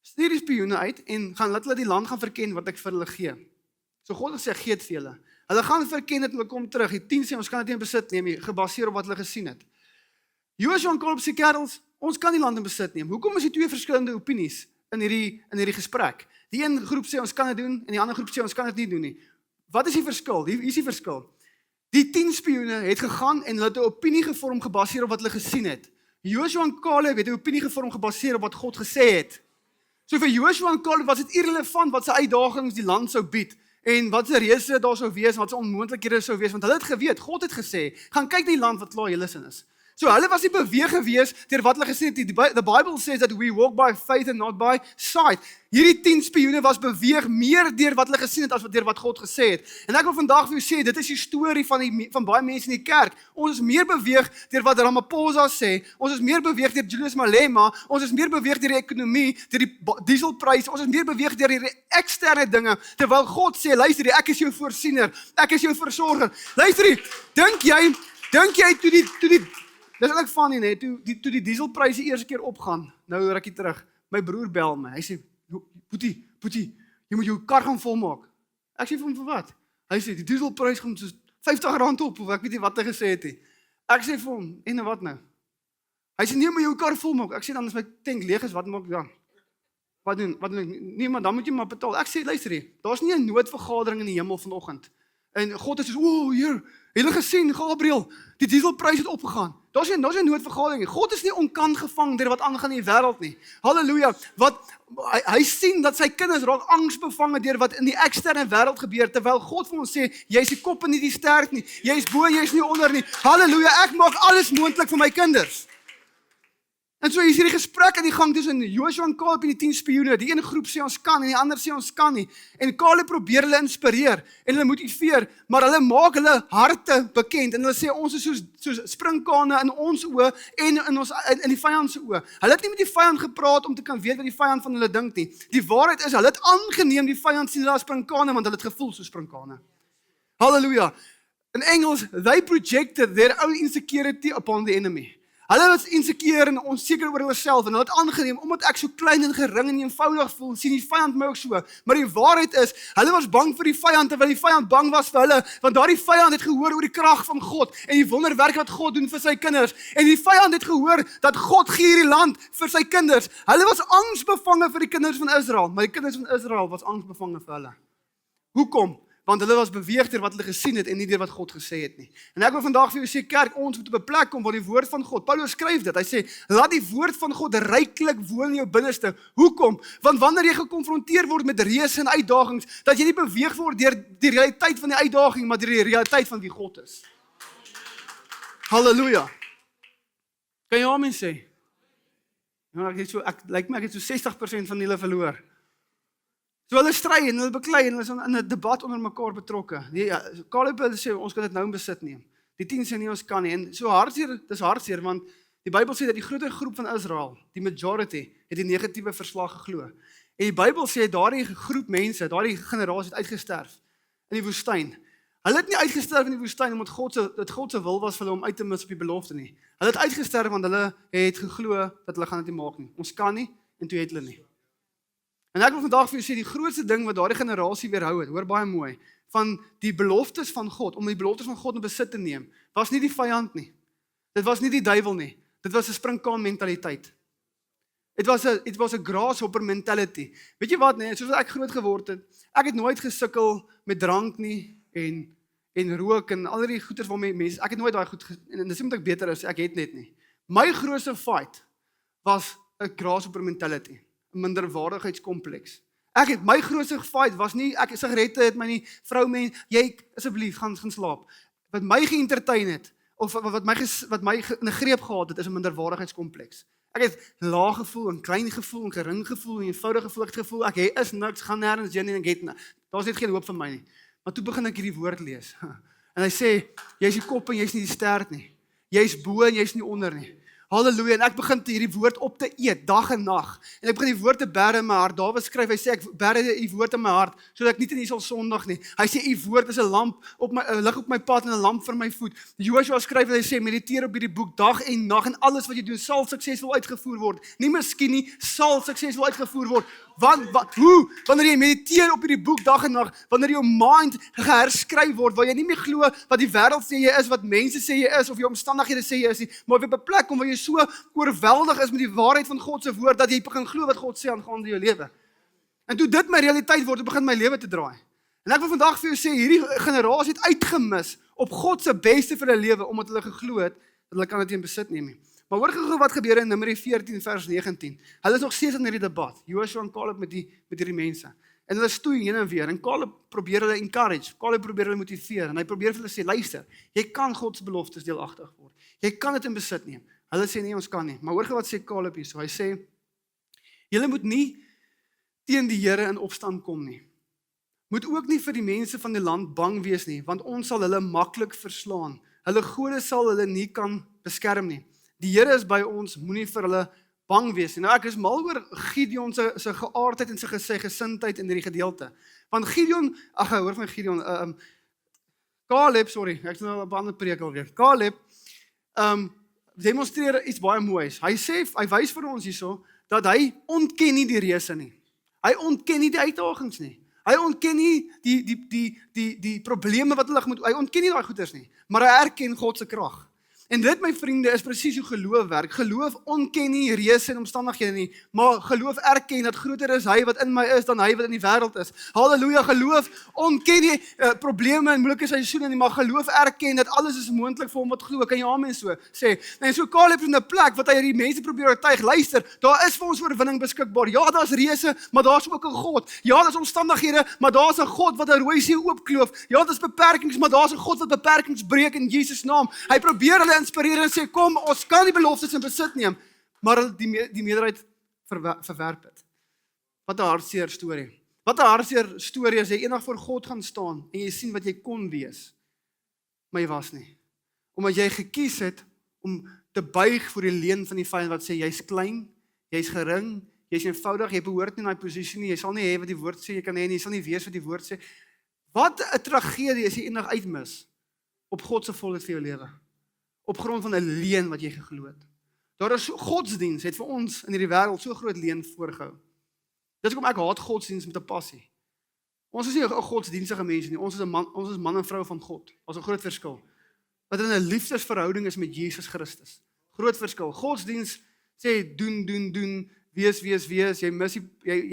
stuur die spioene uit en laat hulle die land gaan verken wat ek vir hulle gee. So God het sê, gee dit vir julle. Hulle gaan verken het en hulle kom terug. Die 10 sê, ons kan dit nie in besit neem nie, gebaseer op wat hulle gesien het. Joshua en Caleb sê, kerels, ons kan die land in besit neem. Hoekom is die 2 verskillende opinies in hierdie gesprek? Die een groep sê, ons kan dit doen, en die ander groep sê, ons kan dit nie doen nie. Wat is die verskil? Hier is die verskil. Die 10 spioene het gegaan en hulle het 'n opinie gevorm gebaseer op wat hulle gesien het. Joshua en Caleb het 'n opinie gevorm gebaseer op wat God gesê het. So vir Joshua en Caleb was dit irrelevant wat sy uitdagings die land sou bied en wat se reëse daar sou wees, wat se onmoontlikhede sou wees, want hulle het geweet, God het gesê, gaan kyk na die land wat klaar julle sin is. So hulle was nie beweeg gewees deur wat hulle gesien het. The Bible says that we walk by faith and not by sight. Hierdie 10 spioene was beweeg meer deur wat hulle gesien het as deur wat God gesê het. En ek wil vandag vir jou sê, dit is die storie van baie mense in die kerk. Ons is meer beweeg deur wat Ramaphosa sê. Ons is meer beweeg deur Julius Malema. Ons is meer beweeg deur die ekonomie, deur die dieselpryse. Ons is meer beweeg deur die eksterne dinge, terwyl God sê, luister, ek is jou voorsiener. Ek is jou versorger. Luister, dink jy toe die dis eintlik funny, nee, toe die dieselpryse eerste keer opgaan, nou rukkie terug, my broer bel my, hy sê, Boetie, jy moet jou kar gaan volmaak. Ek sê vir hom, vir wat? Hy sê, die dieselprys gaan so R50 op, of ek weet nie wat hy gesê het nie. Ek sê vir hom, en wat nou? Hy sê, nee, maar jou kar volmaak. Ek sê, dan is my tank leeg is, wat maak ek dan? Wat doen ek? Nee, maar dan moet jy maar betaal. Ek sê, luister hier, daar is nie 'n noodvergadering in die hemel vanoggend. En God is so, Heer, het julle gesien, Gabriel, die dieselprys het opgegaan. Daar's nie noodvergadering nie. God is nie onkant gevang deur wat aangaan in die wêreld nie. Halleluja. Hy sien dat sy kinders raak angsbevange deur wat in die eksterne wêreld gebeur, terwyl God vir ons sê, jy is die kop en nie die stert nie. Jy is bo, jy is nie onder nie. Halleluja, ek maak alles moontlik vir my kinders. En so is hierdie gesprek aan die gang tussen Joshua en Caleb en die 10 spioene. Die ene groep sê ons kan en die ander sê ons kan nie. En Caleb probeer hulle inspireer en hulle motiveer, maar hulle maak hulle harte bekend en hulle sê ons is soos sprinkane in ons oë en in die vyand se oë. Hulle het nie met die vyand gepraat om te kan weet wat die vyand van hulle dink nie. Die waarheid is hulle het aangeneem die vyand sien hulle as sprinkane want hulle het gevoel soos sprinkane. Halleluja. In Engels, they projected their own insecurity upon the enemy. Hulle was insecure en onseker oor hulle self en hulle het aangeneem, omdat ek so klein en gering en eenvoudig voel, sien die vyand my ook so. Maar die waarheid is, hulle was bang vir die vyand, terwyl die vyand bang was vir hulle, want daardie vyand het gehoor oor die krag van God en die wonderwerk wat God doen vir sy kinders. En die vyand het gehoor dat God gee hierdie land vir sy kinders. Hulle was angsbevange vir die kinders van Israel, maar die kinders van Israel was angsbevange vir hulle. Hoekom? Want hulle was beweeg deur wat hulle gesien het en nie deur wat God gesê het nie. En ek wil vandag vir jou sê, kerk, ons moet op 'n plek kom waar die woord van God, Paulus skryf dit, hy sê, laat die woord van God ryklik woon in jou binneste. Hoekom? Want wanneer jy gekonfronteer word met reëse en uitdagings, dat jy nie beweeg word deur die realiteit van die uitdaging, maar deur die realiteit van wie God is. Halleluja. Kan jy amen sê? Ja, ek lyk my ek het so 60% van hulle verloor. So hulle stry en hulle beklei en hulle is in 'n debat onder mekaar betrokke. Caleb sê ons kan dit nou besit neem. Die 10 sê nie ons kan nie. En so hartseer, dis hartseer want die Bybel sê dat die groter groep van Israel, die majority, het die negatiewe verslag geglo. En die Bybel sê daardie groep mense, daardie generasie het uitgesterf in die woestyn. Hulle het nie uitgesterf in die woestyn omdat dit God se wil was vir hulle om uit te mis op die belofte nie. Hulle het uitgesterf want hulle het geglo dat hulle gaan dit nie maak nie. Ons kan nie en toe het hulle nie. En ek wil vandag vir jou sê, die grootste ding wat daardie generasie weerhou het, hoor baie mooi, van die beloftes van God, om die beloftes van God in besit te neem, was nie die vyand nie. Dit was nie die duiwel nie. Dit was 'n springkaan mentaliteit. It was a grasshopper mentality. Weet jy wat, nee, soos ek groot geword het, ek het nooit gesukkel met drank nie, en rook, en al die goeders waarmee mense, ek het nooit daai goed, en dis omdat ek beter is, ek het net nie. My grootste fight was 'n grasshopper mentality. 'n minderwaardigheidskompleks. My grootste fight was nie, sigarette het my nie, vrou mens, jy asseblief gaan slaap. Wat my geëntertain het, of wat my in 'n greep gehad het, is 'n minderwaardigheidskompleks. Ek het laag gevoel, en klein gevoel, en gering gevoel, en eenvoudig gevoel, ek het gevoel, ek is niks, gaan nêrens heen en ek het, daar's net geen hoop vir my nie. Maar toe begin ek hierdie woord lees. En hy sê, jy's die kop en jy's nie die stert nie. Jy's bo en jy's nie onder nie. Halleluja, en ek begin hierdie woord op te eet, dag en nag. En ek begin die woord te bære in my hart. Dawid skryf, hy sê, ek bære die woord in my hart, sodat ek nie teen U sal sondig nie. Hy sê, U woord is 'n lamp op my, 'n lig op my pad en 'n lamp vir my voet. Joshua skryf, hy sê, mediteer op hierdie boek dag en nag, en alles wat jy doen, sal suksesvol uitgevoer word. Nie miskien nie, sal suksesvol uitgevoer word. Hoe? Wanneer jy mediteer op hierdie boek dag en nag, wanneer jou mind geherskryf word, waar jy nie meer glo wat die wêreld sê jy is, wat mense sê jy is, of jou omstandighede sê jy is nie, maar op 'n plek kom waar jy so oorweldig is met die waarheid van God se woord, dat jy begin glo wat God sê aangaande jou lewe. En toe dit my realiteit word, begin my lewe te draai. En ek wil vandag vir jou sê, hierdie generasie het uitgemis op God se beste vir hulle lewe, omdat hulle geglo het, dat hulle kan dit in besit neem nie. Maar hoor gou wat gebeur in Numeri 14 vers 19. Hulle is nog steeds in hierdie debat. Joshua en Caleb met hierdie mense. En hulle stoei heen en weer. En Caleb probeer hulle encourage. Caleb probeer hulle motiveer. En hy probeer vir hulle sê, luister, jy kan God se beloftes deelagtig word. Jy kan dit in besit neem. Hulle sê nee, ons kan nie. Maar hoor gou wat sê Caleb hier. So hy sê, julle moet nie teen die Here in opstand kom nie. Moet ook nie vir die mense van die land bang wees nie, want ons sal hulle maklik verslaan. Hulle gode sal hulle nie kan beskerm nie. Die Here is by ons, moenie vir hulle bang wees nie. Nou ek is mal oor Gideon se geaardheid en sy gesindheid in hierdie gedeelte. Want Gideon, hoor van Gideon, Caleb, sorry, ek is nou op 'n ander preek alweer. Caleb demonstreer iets baie moois. Hy wys vir ons hierso dat hy ontken nie die reëse nie. Hy ontken nie die uitdagings nie. Hy ontken nie die probleme wat hulle moet, hy ontken nie daai goeders nie, maar hy erken God se krag. En dit, my vriende, is presies hoe geloof werk. Geloof ontken nie reëse en omstandighede nie, maar geloof erken dat groter is hy wat in my is dan hy wat in die wêreld is. Halleluja, geloof ontken nie probleme en moeilike seisoene nie, maar geloof erken dat alles is moontlik vir hom wat glo. Kan jy amen so sê? En so Caleb is in 'n plek wat hy hierdie mense probeer oortuig, luister, daar is vir ons oorwinning beskikbaar. Ja, daar's reëse, maar daar's ook 'n God. Ja, daar's omstandighede, maar daar's 'n God wat 'n rooi see oopkloof. Ja, daar's beperkings, maar daar's 'n God wat beperkings breek in Jesus naam. Hy probeer hulle inspireer en sê, kom, ons kan die beloftes in besit neem, maar die meerderheid verwerp dit. Wat 'n hartseer storie. Wat 'n hartseer storie as jy eendag voor God gaan staan en jy sien wat jy kon wees, maar jy was nie. Omdat jy gekies het om te buig voor die leuen van die vyand wat sê, jy's klein, jy's gering, jy's eenvoudig, jy behoort nie in daai posisie nie, jy sal nie hê wat die woord sê, jy kan hê nie, jy sal nie wees wat die woord sê. Wat 'n tragedie as jy eendag uitmis op God se volheid vir jou lewe. Op grond van 'n leuen wat jy geglo het. Daar is godsdiens, het vir ons in hierdie wêreld so groot leen voorgehou. Dis hoekom ek haat godsdiens met 'n passie. Ons is nie 'n godsdienstige mense nie, ons is man en vrou van God. Daar's 'n groot verskil. Wat in 'n liefdesverhouding is met Jesus Christus. Groot verskil. Godsdiens sê doen, wees, jy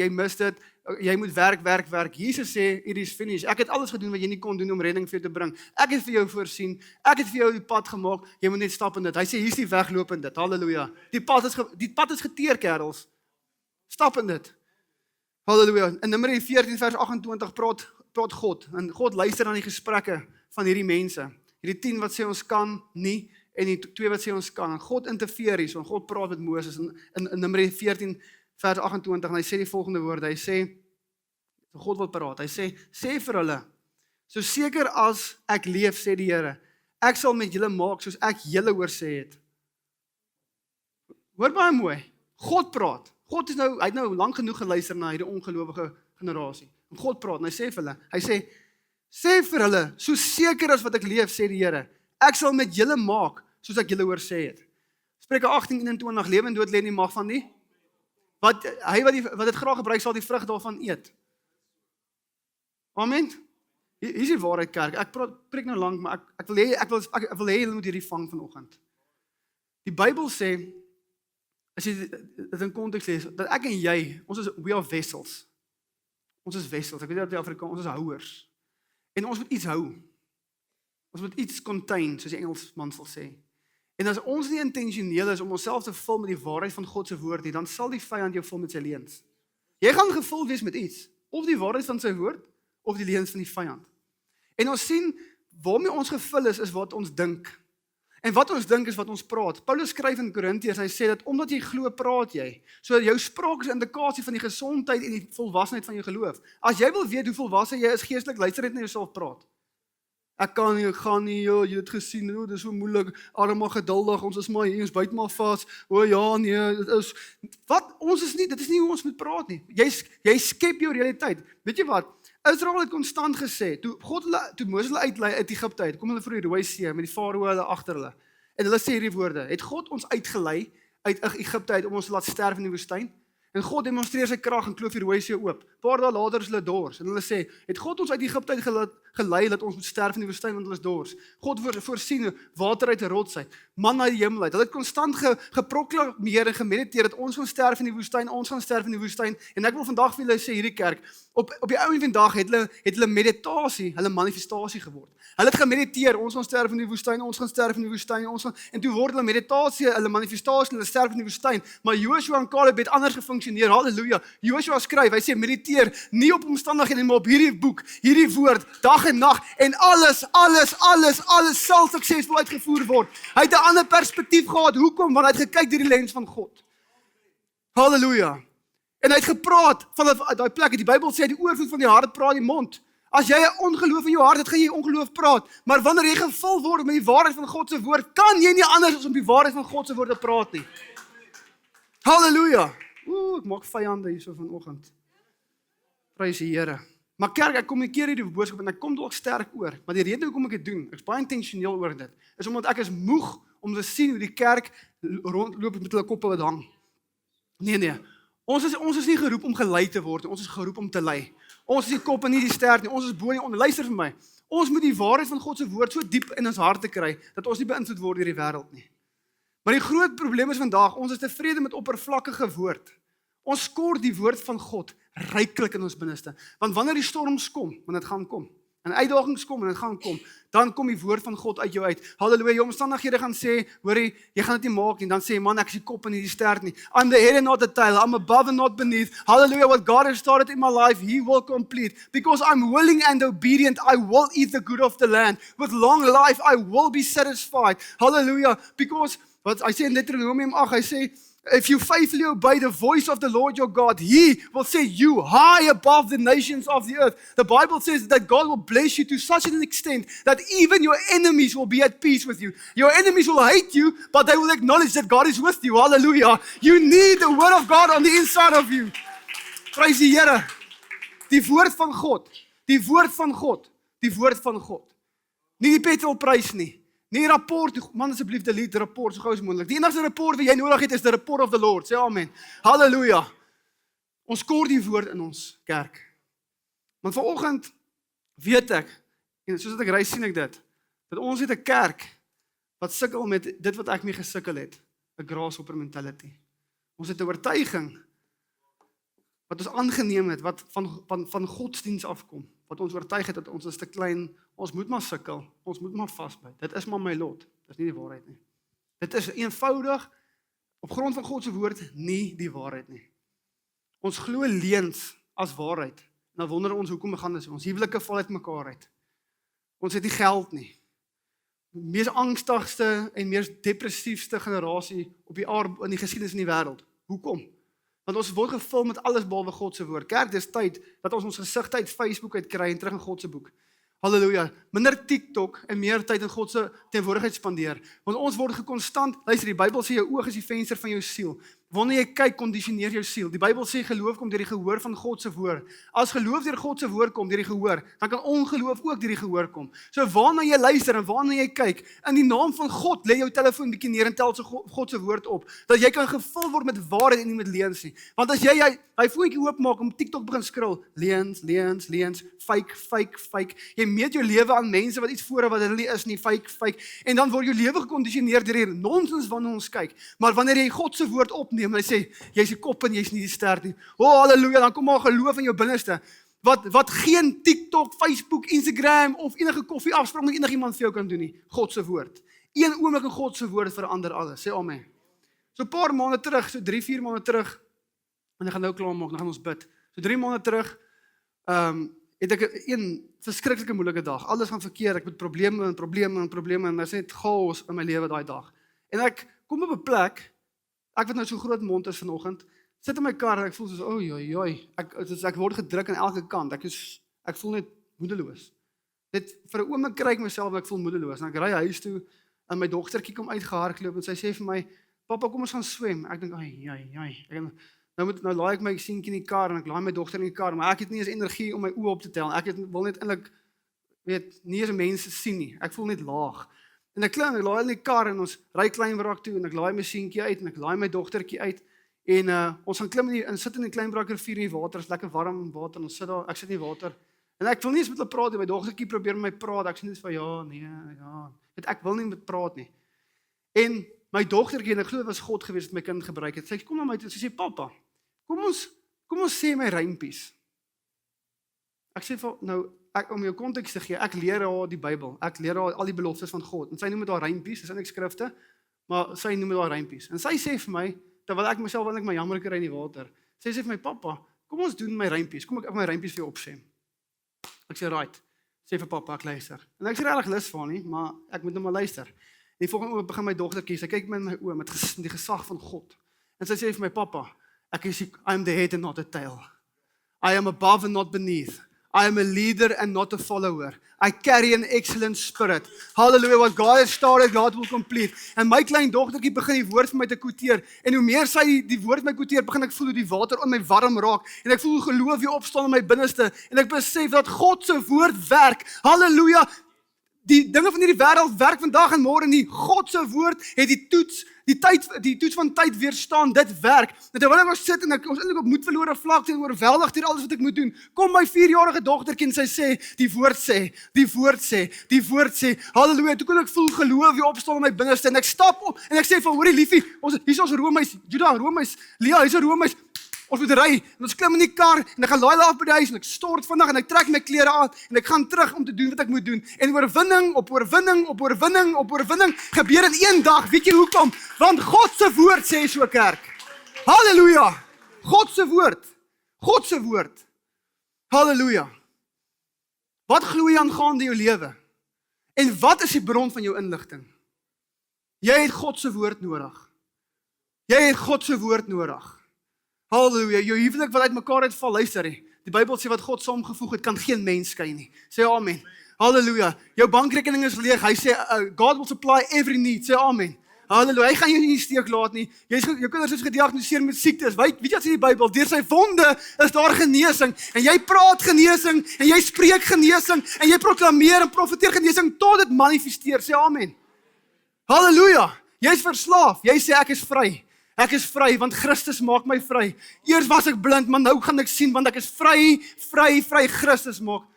mis dit, jy moet werk. Jesus sê, it is finished. Ek het alles gedoen wat jy nie kon doen om redding vir jou te bring. Ek het vir jou voorsien, ek het vir jou die pad gemaak, jy moet net stap in dit. Hy sê, hier is die wegloop in dit, halleluja. Die pad is geteer, kerels. Stap in dit. Halleluja. In Numeri 14 vers 28 praat God, en God luister aan die gesprekke van hierdie mense. Hierdie 10 wat sê ons kan nie, en die 2 wat sê ons kan. En God interfereer hier, en God praat met Moses in Numeri 14 vers 28, en hy sê die volgende woorde, hy sê, God wil praat, hy sê vir hulle, so seker as ek leef, sê die Here, ek sal met julle maak soos ek julle oorsê het. Hoor baie mooi, God praat. God hy het nou lang genoeg geluister na hierdie ongelowige generasie. En God praat, en hy sê vir hulle, sê vir hulle, so seker as wat ek leef, sê die Here, ek sal met julle maak, soos ek julle oorsê het. Spreuke 18:21, lewe en dood lê in die mag van die, wat dit graag gebruik, sal die vrug daarvan eet. Amen. Hier is die waarheid, kerk. Ek preek nou lank, maar ek wil hê julle moet hierdie vang vanoggend. Die Bybel sê, as jy dit in konteks lees, dat ek en jy, we are vessels. Ons is vessels, ek weet nie wat die Afrikaans, ons is houers. En ons moet iets hou. Ons moet iets contain, soos die Engelsman sal sê. En as ons nie intentioneel is om onsself te vul met die waarheid van God se woord nie, dan sal die vyand jou vul met sy leuns. Jy gaan gevul wees met iets, of die waarheid van sy woord, of die leuns van die vyand. En ons sien, waarmee ons gevul is wat ons dink. En wat ons dink is wat ons praat. Paulus skryf in Korintiërs, hy sê dat omdat jy glo, praat jy. So jou spraak is 'n indikasie van die gesondheid en die volwassenheid van jou geloof. As jy wil weet hoe volwasse jy is geestelik, luister net na jouself praat. Ek kan nie, ek gaan nie, jy het gesien, dit is so moeilik, arm maar geduldig, ons is maar hier, ons byt maar vas, ja, nee, dit is, dit is nie hoe ons moet praat nie. Jy skep jou realiteit. Weet jy wat? Israel het konstant gesê, toe Moses hulle uitlei uit Egipte uit, kom hulle vir die Rooi See, met die farao hulle agter hulle, en hulle sê hierdie woorde, het God ons uitgelei uit Egipte uit, om ons te laat sterf in die woestyn? En God demonstreer sy krag en kloof die Rooi See oop. Paar dae later is hulle dors, en hulle sê, het God ons uit Egipte uit gelei, dat ons moet sterf in die woestyn, want hulle is dors. God voorsien water uit 'n rots uit, man uit die hemel uit. Hulle het konstant geproklameer en gemediteer, dat ons gaan sterf in die woestyn, en ek wil vandag vir julle sê, hierdie kerk, op die ou en vandag het hulle meditasie, hulle manifestasie geword. Hulle het gemediteer, ons gaan sterf in die woestyn, en toe word hulle meditasie, hulle manifestasie, hulle sterf in die woestyn, maar Joshua en Caleb het anders gefunksioneer, halleluja. Joshua skryf, hy sê, mediteer nie op omstandighede, maar op hierdie boek, hierdie woord, dag en nag, en alles sal suksesvol uitgevoer word. Hy het 'n ander perspektief gehad, hoekom? Want hy het gekyk deur die lens van God. Halleluja. En hy het gepraat van daai plek, die Bybel sê, die oorvloed van die hart praat die mond. As jy 'n ongeloof in jou hart het, gaan jy ongeloof praat, maar wanneer jy gevul word met die waarheid van God se woord, kan jy nie anders as om die waarheid van God se woord te praat nie. Halleluja. Ek maak vyande hierso vanoggend. Prys die Here. Maar kerk, ek kommunikeer hierdie boodskap en ek kom dalk sterk oor, maar die rede hoekom ek dit doen, ek is baie intentioneel oor dit, is omdat ek is moeg om te sien hoe die kerk rondloop met hulle koppe wat hang. Nee. Ons is nie geroep om gelei te word, ons is geroep om te lei. Ons is die kop en nie die stert nie, ons is bo en onder. Luister vir my, ons moet die waarheid van God se woord so diep in ons harte kry, dat ons nie beïnvloed word deur die wêreld nie. Maar die groot probleem is vandag, ons is tevrede met oppervlakkige woord. Ons skort die woord van God ryklik in ons binneste. Want wanneer die storms kom, want dit gaan kom, en uitdagings kom en dit gaan kom, dan kom die woord van God uit jou uit. Halleluja, jou omstandighede gaan sê, hoorie, jy gaan dit nie maak nie. Dan sê jy, man, ek is die kop en nie die stert nie. I'm the head and not the tail. I'm above and not beneath. Hallelujah, what God has started in my life, He will complete. Because I'm willing and obedient, I will eat the good of the land. With long life, I will be satisfied. Hallelujah, because, wat hy sê in Deuteronomium 8, hy sê, if you faithfully obey the voice of the Lord your God, He will set you high above the nations of the earth. The Bible says that God will bless you to such an extent that even your enemies will be at peace with you. Your enemies will hate you, but they will acknowledge that God is with you. Hallelujah. You need the word of God on the inside of you. Prys die Here. Die woord van God. Die woord van God. Die woord van God. Nie die petrolprys nie. Nie rapport, man asseblief delete rapport so gou as moontlik. Die enigste rapport wat jy nodig het is the report of the Lord. Sê amen. Halleluja. Ons kort die woord in ons kerk. Want vanoggend weet ek, en soos ek ry sien ek dit, dat ons het 'n kerk wat sukkel met dit wat ek mee gesukkel het, 'n grasshopper mentality. Ons het 'n oortuiging wat ons aangeneem het, wat van godsdiens afkom, wat ons oortuig het dat ons is te klein, ons moet maar sukkel, ons moet maar vasbyt. Dit is maar my lot. Dit is nie die waarheid nie. Dit is eenvoudig op grond van God se woord nie die waarheid nie. Ons glo leuns as waarheid. En dan wonder ons hoekom gaan dit so. Ons huwelike val uit mekaar uit. Ons het nie geld nie. Die mees angstigste en mees depressiefste generasie op die aarde in die geskiedenis in die wêreld. Hoekom? Want ons word gevul met alles behalwe God se woord. Kerk, dis tyd dat ons gesigte uit Facebook uitkry en terug in God se boek. Halleluja. Minder TikTok en meer tyd in God se teenwoordigheid spandeer. Want ons word gekonstant, luister, die Bybel sê jou oog is die venster van jou siel. Wanneer jy kyk, kondisioneer jou siel. Die Bybel sê geloof kom deur die gehoor van God se woord. As geloof deur God se woord kom deur die gehoor, dan kan ongeloof ook deur die gehoor kom. So waarna jy luister en waarna jy kyk, in die naam van God, lê jou telefoon bietjie neer en tel so God se woord op, dat jy kan gevul word met waarheid en nie met leuns nie. Want as jy hy voetjie oopmaak om TikTok begin scroll, leuns, fake. Jy meet jou lewe aan mense wat iets voor wat hulle nie is nie, fake. En dan word jou lewe gekondisioneer deur hierdie nonsens wanneer ons kyk. Maar wanneer jy God se woord opneem, en hy sê, jy's die kop en jy's nie die ster nie. Halleluja, dan kom maar geloof in jou binneste. Wat geen TikTok, Facebook, Instagram of enige koffie afspraak met enigiemand vir jou kan doen nie. God se woord. Een oomblik in God se woord verander alles. Sê amen. So 'n paar maande terug, so 3-4 maande terug, en ek gaan nou klaar maak, dan gaan ons bid. So 3 maande terug, het ek een verskriklike moeilike dag. Alles gaan verkeerd, ek met probleme en daar's net chaos in my lewe daai dag. En ek kom op 'n plek, ek wat nou so groot mond is vanoggend, sit in my kar en ek voel soos, ek word gedruk aan elke kant. Ek voel net moedeloos. Net vir 'n oomblik kry ek myself en ek voel moedeloos. En ek ry huis toe en my dogtertjie kom uitgehardloop en sy sê vir my, "Pappa, kom ons gaan swem." Ek dink, Nou laai ek my seentjie in die kar en ek laai my dogter in die kar, maar ek het nie eens energie om my oë op te tel. Wil net eintlik nie eens mense sien nie. Ek voel net laag. En ek klim, ek laai in die kar en ons ry Kleinbrak toe en ek laai my seentjie uit en ek laai my dogtertjie uit en ons gaan klim en sit in die Kleinbrak rivier in die water, is lekker warm water en ons sit daar, ek sit in die water. En ek wil nie eens met hulle praat nie, my dogtertjie probeer met my praat, ek sê net van ja. Ek wil nie met praat nie. En my dogtertjie, en ek glo dit was God gewees wat my kind gebruik het. Sy kom na my toe en sy sê, "Pappa, kom ons sê my rympies." Ek sê vir nou, om jou konteks te gee, ek leer haar die Bybel. Ek leer haar al die beloftes van God. En sy noem dit haar rympies, dis eintlik skrifte, maar sy noem dit haar rympies. En sy sê vir my, terwyl ek myself eintlik my jammer kry in die water, sy sê vir my, "Pappa, kom ons doen my rympies. Kom ek my rympies vir jou opsê." Ek sê, "Right." Sê vir pappa, ek luister. En ek sê regtig lus vir nie, maar ek moet nou maar luister. En die volgende oomblik begin my dogtertjie, sy kyk my in my oë met die gesag van God. En sy sê vir my, "Pappa, I am the head and not the tail. I am above and not beneath. I am a leader and not a follower. I carry an excellent spirit. Hallelujah, what God has started, God will complete." En my klein dogtertjie begin die woord vir my te quoteer. En hoe meer sy die woord my quoteer, begin ek voel hoe die water in my warm raak. En ek voel hoe geloof weer opstaan in my binneste. En ek besef dat God se woord werk. Hallelujah. Die dinge van hierdie wêreld werk vandag en môre nie. God se woord het die toets van tyd weerstaan. Dit werk. En terwyl ek sit en ons eintlik op moed verlore vlak en oorweldig deur alles wat ek moet doen, kom my 4-jarige dogtertjie en sy sê, die woord sê. Halleluja. Toe kon ek voel geloof weer opstaan in my binneste en ek stap op en ek sê van, hoorie liefie, hier is ons Romeis, Juda, Romeis, Lea, hier is Romeis. Ons moet ry, en ons klim in die kar, en ek gaan laai af by die huis, en ek stort vandag, en ek trek my klere aan, en ek gaan terug om te doen wat ek moet doen. En oorwinning op oorwinning gebeur in een dag. Weet jy hoekom? Want God se woord sê so, kerk. Halleluja. God se woord. Halleluja. Wat glo jy aangaande jou lewe? En wat is die bron van jou inligting? Jy het God se woord nodig. Halleluja, jou huwelik wat uit mekaar uitval, luister nie. Die Bybel sê wat God saamgevoeg het, kan geen mens skei nie. Sê amen. Halleluja. Jou bankrekening is leeg. Hy sê God will supply every need. Sê amen. Halleluja. Hy gaan jou nie steek laat nie. Jou kinders is gediagnoseer met siektes. Weet jy wat sê die Bybel? Deur sy wonde is daar genesing. En jy praat genesing en jy spreek genesing en jy proklameer en profeteer genesing tot dit manifesteer. Sê amen. Halleluja! Jy's verslaaf. Jy sê ek is vry. Ek is vry want Christus maak my vry. Eers was ek blind, maar nou gaan ek sien want ek is vry. Christus maak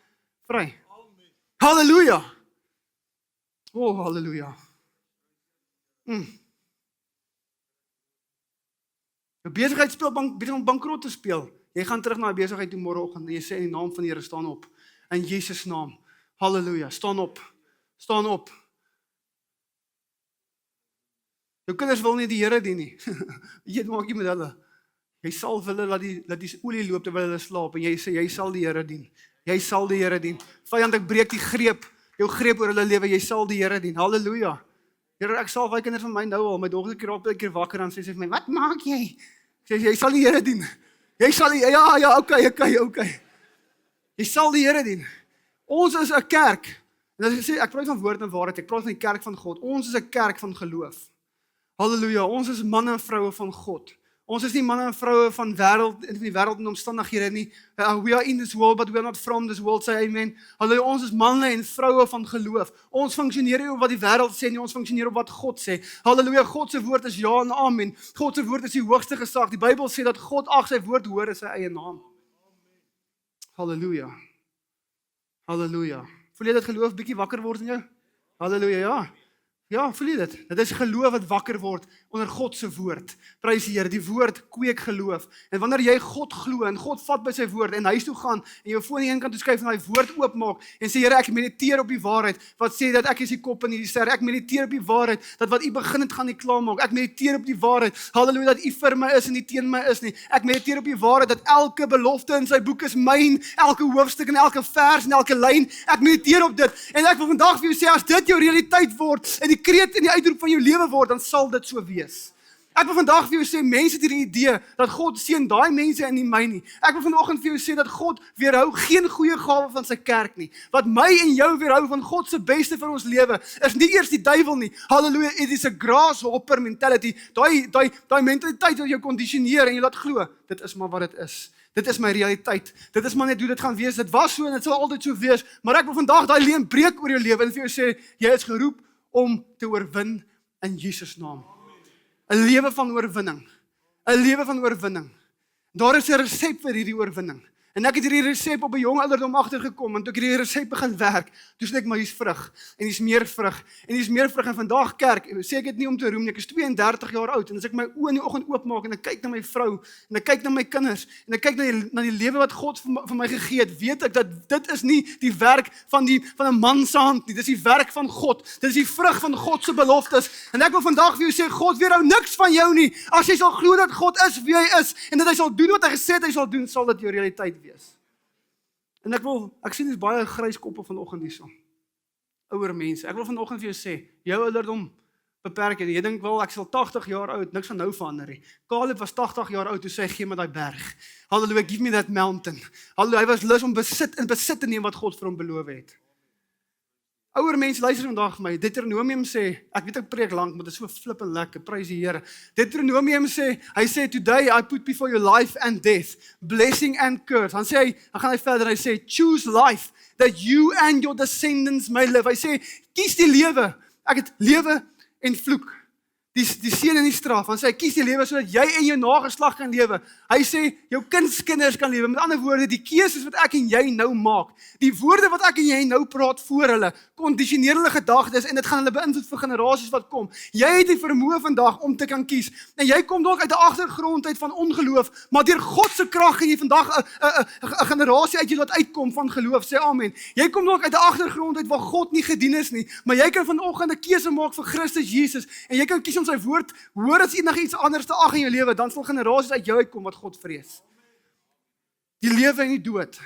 vry. Halleluja! Oh, halleluja. Jou besigheid besig om bankrot te speel. Jy gaan terug na die besigheid toe môreoggend en jy sê in die naam van die Here staan op. In Jesus naam. Halleluja. Staan op. Staan op. Jou kinders wil nie die Here dien nie. Jy maak nie met hulle. Jy sal hulle laat die olie loop terwyl hulle slaap en jy sê jy sal die Here dien. Jy sal die Here dien. Vyand, ek breek die greep, jou greep oor hulle lewe. Jy sal die Here dien. Halleluja. Here, ek sal baie kinders van my nou al. My dogter raak baie keer wakker en sê sy vir my, "Wat maak jy?" Ek sê jy sal die Here dien. Jy sal die okay. Jy sal die Here dien. Ons is 'n kerk. En as ek sê ek praat van woord en waarheid, ek praat van die kerk van God. Ons is 'n kerk van geloof. Halleluja, ons is manne en vroue van God. Ons is nie manne en vroue van die wêreld en omstandighede nie. We are in this world, but we are not from this world, say amen. Halleluja, ons is manne en vroue van geloof. Ons funksioneer nie op wat die wêreld sê nie, ons funksioneer op wat God sê. Halleluja, God se woord is ja en amen. God se woord is die hoogste gesag. Die Bybel sê dat God ag sy woord hoor in sy eie naam. Halleluja. Halleluja. Voel jy dit geloof bietjie wakker word in jou? Halleluja, ja. Ja, voel jy dit? Dit is geloof wat wakker word onder God se woord. Prys die Here, die woord kweek geloof. En wanneer jy God glo en God vat by sy woord en huis toe gaan en jou foon aan die een kant toe skuif en hy woord oopmaak en sê Here, ek mediteer op die waarheid wat sê dat ek is die kop en nie die ster. Ek mediteer op die waarheid dat wat U begin het gaan nie klaar maak. Ek mediteer op die waarheid. Halleluja, dat U vir my is en nie teen my is nie. Ek mediteer op die waarheid dat elke belofte in sy boek is myn, elke hoofstuk en elke vers en elke lyn. Ek mediteer op dit en ek wil vandag vir jou sê as dit jou realiteit word en die kreet en die uitroep van jou lewe word, dan sal dit so wees. Ek wil vandag vir jou sê, mense het hierdie idee dat God seën daai mense en nie my nie. Ek wil vanoggend vir jou sê dat God weerhou geen goeie gawe van sy kerk nie. Wat my en jou weerhou van God se beste vir ons lewe, is nie eers die duiwel nie. Halleluja, it is a grasshopper mentality. Daai mentaliteit wat jou kondisioneer en jy laat glo, dit is maar wat dit is. Dit is my realiteit. Dit is maar net hoe dit gaan wees. Dit was so en dit sal altyd so wees. Maar ek wil vandag daai leuen breek oor jou lewe en vir jou sê, jy is geroep om te oorwin in Jesus naam. 'n lewe van oorwinning. 'n lewe van oorwinning. Daar is 'n resep vir hierdie oorwinning. En ek het hierdie resep op 'n jong ouderdom agtergekom en toe ek hierdie resep begin werk, toe sê ek maar hier's vrug en hier's meer vrug en hier's meer vrug en vandag kerk, sê ek dit nie om te roem nie, ek is 32 jaar oud en as ek my oë in die oggend oopmaak en ek kyk na my vrou en ek kyk na my kinders en ek kyk na die lewe wat God vir my gegee het, weet ek dat dit is nie die werk van 'n man se hand nie, dis die werk van God. Dit is die vrug van God se beloftes. En ek wil vandag vir jou sê, God weerhou niks van jou nie. As jy sal glo dat God is wie hy is en dat hy sal doen wat hy gesê het hy sal doen, sal dit jou realiteit wees. En ek sien dis baie grys koppe vanoggend hierso. Ouer mense. Ek wil vanoggend vir jou sê, jou ouderdom beperk jy. Jy dink wel ek sal 80 jaar oud, niks gaan nou verander nie. Caleb was 80 jaar oud toe sê hy gee my daai berg. Halleluja, give me that mountain. Halleluja, hy was lus om besit te neem wat God vir hom beloof het. Ouer mense, luister vandag vir my. Deuteronomium sê, ek weet ek preek lank, maar dit is so flippend lekker. Prys die Here. Deuteronomium sê, hy sê today I put before you life and death, blessing and curse. Dan gaan hy verder, hy sê choose life that you and your descendants may live. Hy sê kies die lewe. Ek het lewe en vloek. Die seën en die straf. Dan sê hy kies die lewe sodat jy en jou nageslag kan lewe. Hy sê jou kinders kan lewe. Met ander woorde, die keuses wat ek en jy nou maak, die woorde wat ek en jy nou praat voor hulle, kondisioneer hulle gedagtes en dit gaan hulle beïnvloed vir generasies wat kom. Jy het die vermoë vandag om te kan kies. En jy kom dalk uit 'n agtergrond uit van ongeloof, maar deur God se krag gaan jy vandag 'n generasie uit jou laat uitkom van geloof. Sê amen. Jy kom dalk uit 'n agtergrond uit waar God nie gedien is nie, maar jy kan vanoggend 'n keuse maak vir Christus Jesus en jy kan kies om sy woord hoor as enigiets anders te ag in jou lewe, dan sal generasies uit jou uitkom wat God vrees. Die lewe en die dood.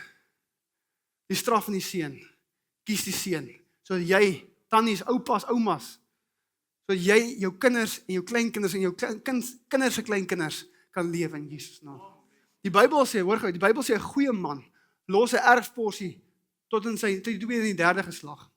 Die straf en die seën. Kies die seën sodat jy tannies, oupas, oumas, sodat jy jou kinders en jou kleinkinders en jou kinders se kleinkinders kan lewe in Jesus naam. Die Bybel sê, hoor gou, die Bybel sê 'n goeie man los 'n erfporsie tot in sy tweede en die derde geslag.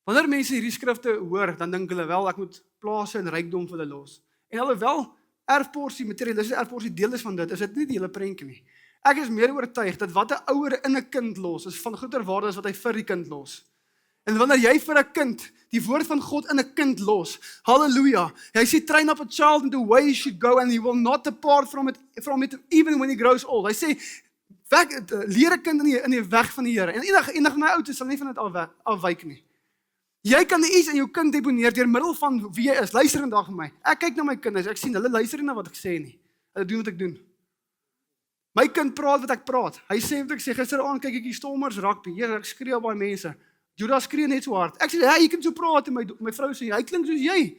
Wanneer mense hierdie skrifte hoor, dan dink hulle wel ek moet plase en rykdom vir hulle los. En alhoewel erfporsie, materialistiese erfporsie deel is van dit, is dit nie die hele prentjie nie. Ek is meer oortuig dat wat 'n ouer in 'n kind los, is van groter waarde as wat hy vir die kind los. En wanneer jy vir 'n kind die woord van God in 'n kind los, halleluja, hy sê train up a child in the way he should go and he will not depart from it even when he grows old. Hy sê leer 'n kind in die weg van die Here. En enig van my ouders sal nie van dit afwyk nie. Jy kan iets in jou kind deponeer deur middel van wie jy is. Luister vandag vir my. Ek kyk na my kinders, ek sien hulle luister nie na wat ek sê nie. Hulle doen wat ek doen. My kind praat wat ek praat. Hy sê wat ek sê. Gisteraand kyk ek die Stormers rugby. Here, ek skree op baie mense. Judas skree net so hard. Ek sê, "Ja, jy kan so praat." En my vrou sê, "Hy klink soos jy."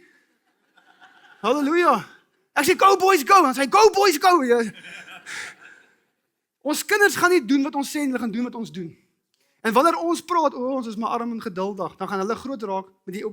Halleluja. Ek sê, "Go boys, go." En sy sê, "Go boys, go." Ja. Ons kinders gaan nie doen wat ons sê, hulle gaan doen wat ons doen. En wanneer ons praat, ons is maar arm en geduldig, dan gaan hulle groot raak met die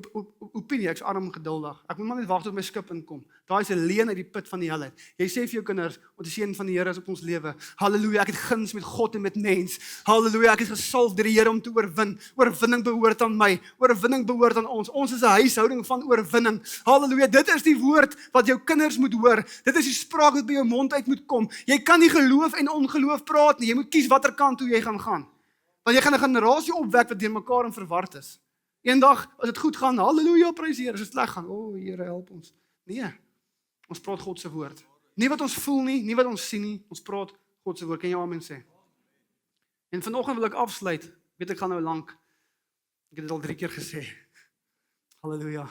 opinie, ek's arm en geduldig. Ek moet maar net wag tot my skip inkom. Daai is 'n leuen uit die put van die hel uit. Jy sê vir jou kinders, want die seën van die Here is op ons lewe. Halleluja, ek het guns met God en met mens. Halleluja, ek is gesalf deur die Here om te oorwin. Oorwinning behoort aan my. Oorwinning behoort aan ons. Ons is 'n huishouding van oorwinning. Halleluja, dit is die woord wat jou kinders moet hoor. Dit is die spraak wat by jou mond uit moet kom. Jy kan nie geloof en ongeloof praat nie. Jy moet kies watter kant toe jy gaan. Want jy gaan 'n generasie opwek wat deur mekaar en verward is. Eendag as dit goed gaan, halleluja, prys die Here, as dit sleg gaan, Here help ons. Nee. Ons praat God se woord. Nie wat ons voel nie, nie wat ons sien nie, ons praat God se woord. Kan jy amen sê? En vanoggend wil ek afsluit. Weet ek gaan nou lank. Ek het dit al 3 keer gesê. Halleluja.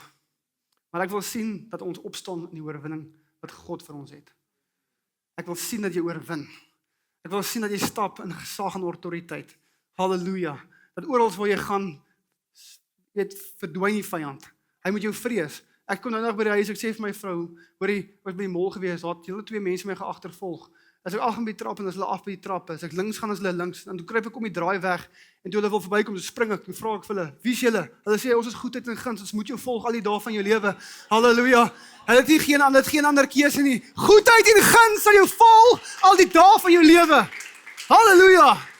Maar ek wil sien dat ons opstaan in die oorwinning wat God vir ons het. Ek wil sien dat jy oorwin. Ek wil sien dat jy stap in gesag en autoriteit. Halleluja, dat oral waar jy gaan, verdwyn die vyand. Hy moet jou vrees. Ek kom nou nog by die huis, ek sê vir my vrou, hoorie, was by die mall gewees, daar het julle 2 mense my geagtervolg. As ek af by die trap en as hulle af by die trappe, as ek links gaan, as hulle links, en toe kruip ek om die draai weg, en toe hulle wil verbykom, toe spring ek, toe vra ek vir hulle, wie is julle? Hulle sê, ons is goedheid en guns, ons moet jou volg al die dae van jou lewe. Halleluja. Hulle het geen ander keuse nie. Goedheid en guns sal jou volg al die dae van jou lewe. Halleluja.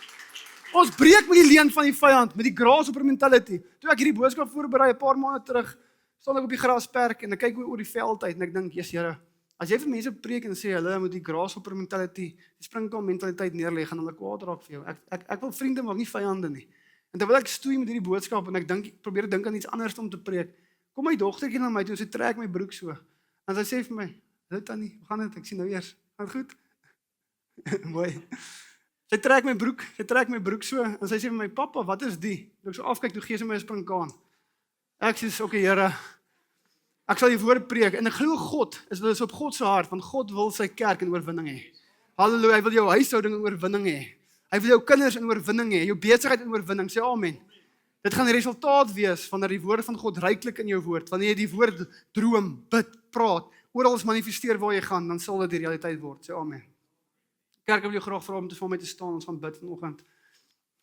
Ons breek met die leuen van die vyand, met die grasshopper mentality. Toe ek hierdie boodskap voorberei 'n paar maande terug, staan ek op die grasperk en ek kyk oor die veld uit en ek dink, "Jesus Here, as jy vir mense preek en sê hulle moet die grasshopper mentality, die springkaan mentaliteit neerlê, gaan hulle kwaad raak vir jou. Ek wil vriende maak, nie vyande nie." En terwyl ek stoei met hierdie boodskap en ek probeer dink aan iets anders om te preek, kom my dogtertjie na my toe en sy trek my broek so. En sy sê vir my, "Dit Tannie, hoe gaan dit? Ek sien nou eers. Gaan goed?" Mooi. Sy trek my broek so, en sy sê vir my, "Pappa, wat is die?" Ek so afkyk, toe gee sy my 'n springkaan. Ek sê, "Oké, Here, ek sal die woord preek." En ek glo God, is op God se hart, want God wil sy kerk in oorwinning hê. Halleluja, hy wil jou huishouding in oorwinning hê. Hy wil jou kinders in oorwinning hê, jou besigheid in oorwinning, sê amen. Dit gaan die resultaat wees, wanneer die woord van God ryklik in jou woord, wanneer jy die woord droom, bid, praat, oral manifesteer waar jy gaan, dan sal dit die realiteit word, sê amen. Kerk, ek wil jou graag vra om vir my te staan, ons gaan bid vanoggend.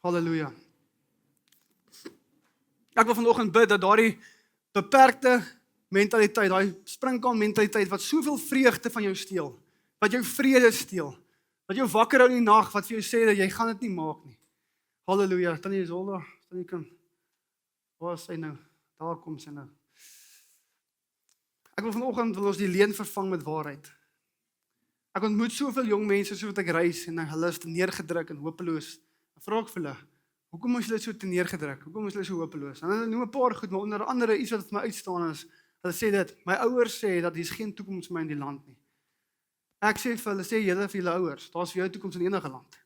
Halleluja. Ek wil vanoggend bid dat daardie beperkte mentaliteit, daai springkaan mentaliteit wat soveel vreugde van jou steel, wat jou vrede steel, wat jou wakker hou in die nag, wat vir jou sê dat jy gaan dit nie maak nie. Halleluja. Tannie Isolda, tannie kan. Waar is sy nou? Daar kom sy nou. Ek wil vanoggend ons die leuen vervang met waarheid. Ek ontmoet soveel jong mense so wat ek reis en hulle is neergedruk en hopeloos. Dan vra ek vir hulle, hoekom is hulle so neergedruk? Hoekom is hulle so hopeloos? En hulle noem 'n paar goed, maar onder andere iets wat vir my uitstaan is. Hulle sê dit, my ouers sê dat hier is geen toekoms vir my in die land nie. Ek sê vir hulle, sê julle vir julle ouers, daar's vir jou toekoms in enige land.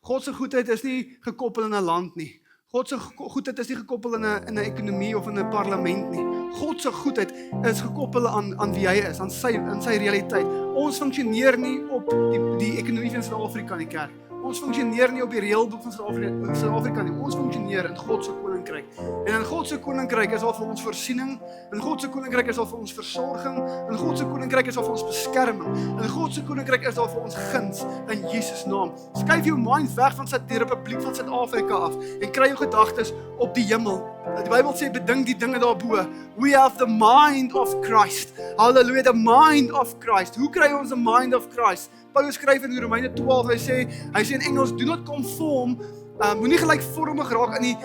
God se goedheid is nie gekoppel in 'n land nie. God se goedheid is nie gekoppel in 'n ekonomie of in 'n parlement nie. God se goedheid is gekoppel aan wie hy is, aan sy realiteit. Ons funksioneer nie op die ekonomie van Suid-Afrika nie, kerk. Ons funksioneer nie op die reëlboek van Suid-Afrika nie. Ons funksioneer in God se koninkryk. En in God se koninkryk is daar vir ons voorsiening, in God se koninkryk is daar vir ons versorging, in God se koninkryk is daar vir ons beskerming, in God se koninkryk is daar vir ons guns in Jesus naam. Skuif jou mind weg van die Republiek van Suid-Afrika af en kry jou gedagtes op die hemel. Die Bybel sê bedink die dinge daarbo. We have the mind of Christ. Hallelujah, the mind of Christ. Hoe kry ons the mind of Christ? Paulus skryf in Romeine 12, hy sê in Engels, do not conform, moenie gelykvormig raak in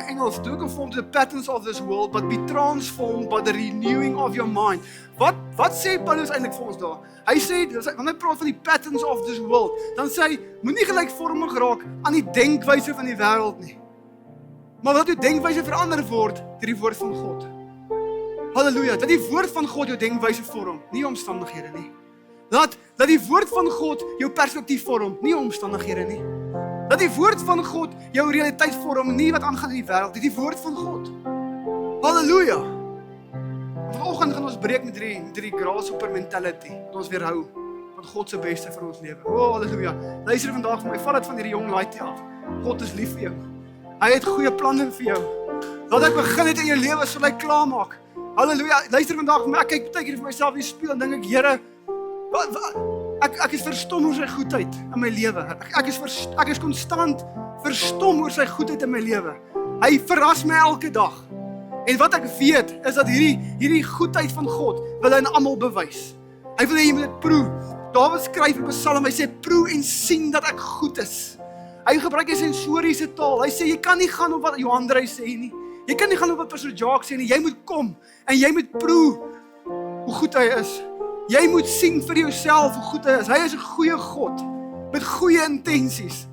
Engels, do not conform to the patterns of this world, but be transformed by the renewing of your mind. Wat sê Paulus eintlik vir ons daar? Hy sê, wanneer hy praat van die patterns of this world, dan sê hy, moenie gelykvormig raak aan die denkwyse van die wêreld nie. Maar dat jou denkwyse verander word deur die woord van God. Halleluja, dat die woord van God jou denkwyse vorm, nie omstandighede nie. Dat die woord van God jou perspektief vorm, nie omstandighede nie. Dat die woord van God jou realiteit vorm, nie wat aangaan in die wêreld, die woord van God. Halleluja. Vanoggend gaan ons breek met die grasshopper mentality, dat ons weerhou van God se beste vir ons lewe. Halleluja. Luister vandag vir my, vat dit van hierdie jong laaitjie af. God is lief vir jou. Hy het goeie planne vir jou. Wat ek begin het in jou lewe, sal hy klaarmaak. Halleluja. Luister vandag vir my, ek kyk baie keer vir myself in die spieël en dink ek, Here, ek is verstom oor sy goedheid in my lewe. Ek is konstant verstom oor sy goedheid in my lewe. Hy verras my elke dag. En wat ek weet, is dat hierdie goedheid van God wil hy aan almal bewys. Hy wil hê jy moet dit proe. Dawid skryf in Psalm, hy sê, proe en sien dat ek goed is. Hy gebruik 'n sensoriese taal. Hy sê, jy kan nie gaan op wat Johan Drey sê nie. Jy kan nie gaan op wat Pastor Jacques sê nie. Jy moet kom en jy moet proe hoe goed hy is. Jy moet sien vir jouself hoe goed hy is. Hy is 'n goeie God met goeie intensies.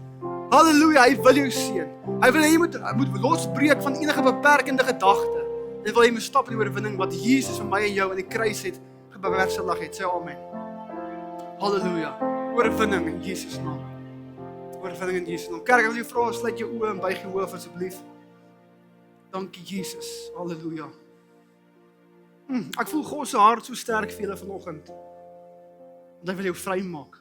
Halleluja, hy wil jou seën. Hy wil hê jy moet losbreek van enige beperkende gedagte. Hy wil hê jy moet stap in die oorwinning wat Jesus vir my en jou aan die kruis het bewerkstellig het. Sê amen. Halleluja. Oorwinning in Jesus naam. Oorwinning in Jesus naam. Kerk, ek wil jou vra, sluit jou oë en buig jou hoof asseblief. Dankie Jesus. Halleluja. Ek voel God se hart so sterk vir julle vanoggend. Want hy wil jou vrymaak.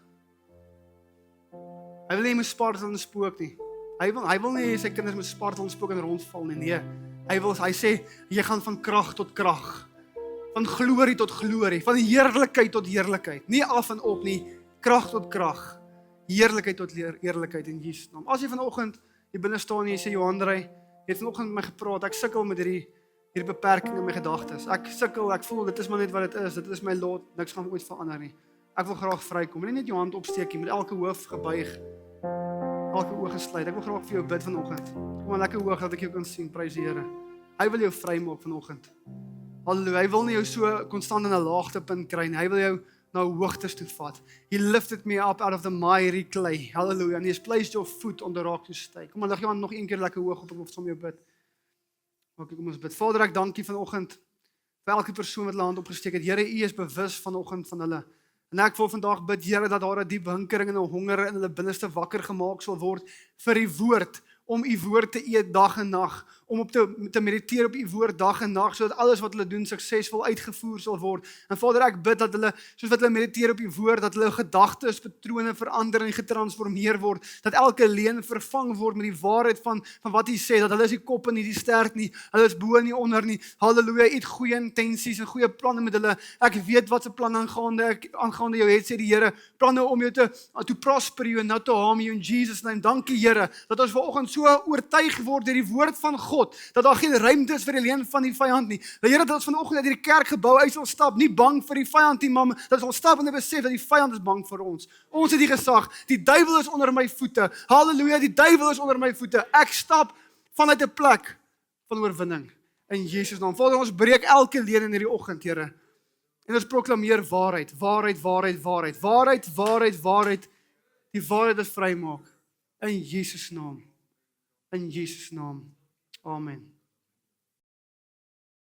Hy wil nie met spartel en spook nie. Hy wil nie sy kinders met spartel en spook en rondval nie. Nee. Hy sê jy gaan van krag tot krag. Van glorie tot glorie, van heerlikheid tot heerlikheid. Nie af en op nie, krag tot krag. Heerlikheid tot heerlikheid in Jesus naam. As jy vanoggend hier binne staan en jy sê Johan Drey, jy het vanoggend met my gepraat, ek sukkel met hierdie beperking in my gedagtes. Ek sukkel, ek voel dit is maar net wat dit is my lot, niks gaan ooit verander nie. Ek wil graag vrykom. Moenie net jou hand opsteek nie, met elke hoof gebuig, elke oog gesluit. Ek wil graag vir jou bid vanoggend. Kom maar lekker hoog dat ek jou kan sien, prys die Here. Hy wil jou vrymaak vanoggend. Halleluja, hy wil nie jou so konstant in 'n laagtepunt kry nie. Hy wil jou na hoogtes toe vat. He lifted me up out of the miry clay. Halleluja. And he has placed your foot on the rock to stay. Kom maar, lig jou hand nog een keer lekker hoog op, ek wil saam jou bid. Okay, kom ons bid. Vader, ek dankie vanoggend vir elke persoon wat hulle hand opgesteek het. Here, U is bewus vanoggend van hulle. En ek wil vandag bid, Here, dat daar 'n diep hinkering en 'n honger in hulle binneste wakker gemaak sal word vir U woord, om U woord te eet dag en nag, om op te mediteer op U woord dag en nag, sodat alles wat hulle doen suksesvol uitgevoer sal word. En Vader, ek bid dat hulle, soos wat hulle mediteer op U woord, dat hulle gedagtes, patrone verander en getransformeer word, dat elke leuen vervang word met die waarheid van wat U sê, dat hulle is die kop en nie die stert nie, hulle is bo en nie onder nie. Halleluja, U het goeie intensies en goeie planne met hulle. Ek weet wat se planne aangaande jou het, sê die Here, planne om jou to prosper you and not to harm you in Jesus name. Dankie Here, dat ons vanoggend so oortuig word deur die woord van God, dat daar geen ruimte is vir die leuen van die vyand nie. Die Here, dat ons vanoggend uit hierdie kerkgebou uit sal stap, nie bang vir die vyand nie, maar dat ons sal stap en besef dat die vyand is bang vir ons. Ons het die gesag, die duiwel is onder my voete. Halleluja, die duiwel is onder my voete. Ek stap vanuit 'n plek van oorwinning in Jesus naam. Vader, ons breek elke leuen in hierdie oggend, Here. En ons proklameer waarheid, waarheid, waarheid, waarheid, waarheid, waarheid, waarheid. Die waarheid wat vrymaak in Jesus naam. In Jesus naam. Amen.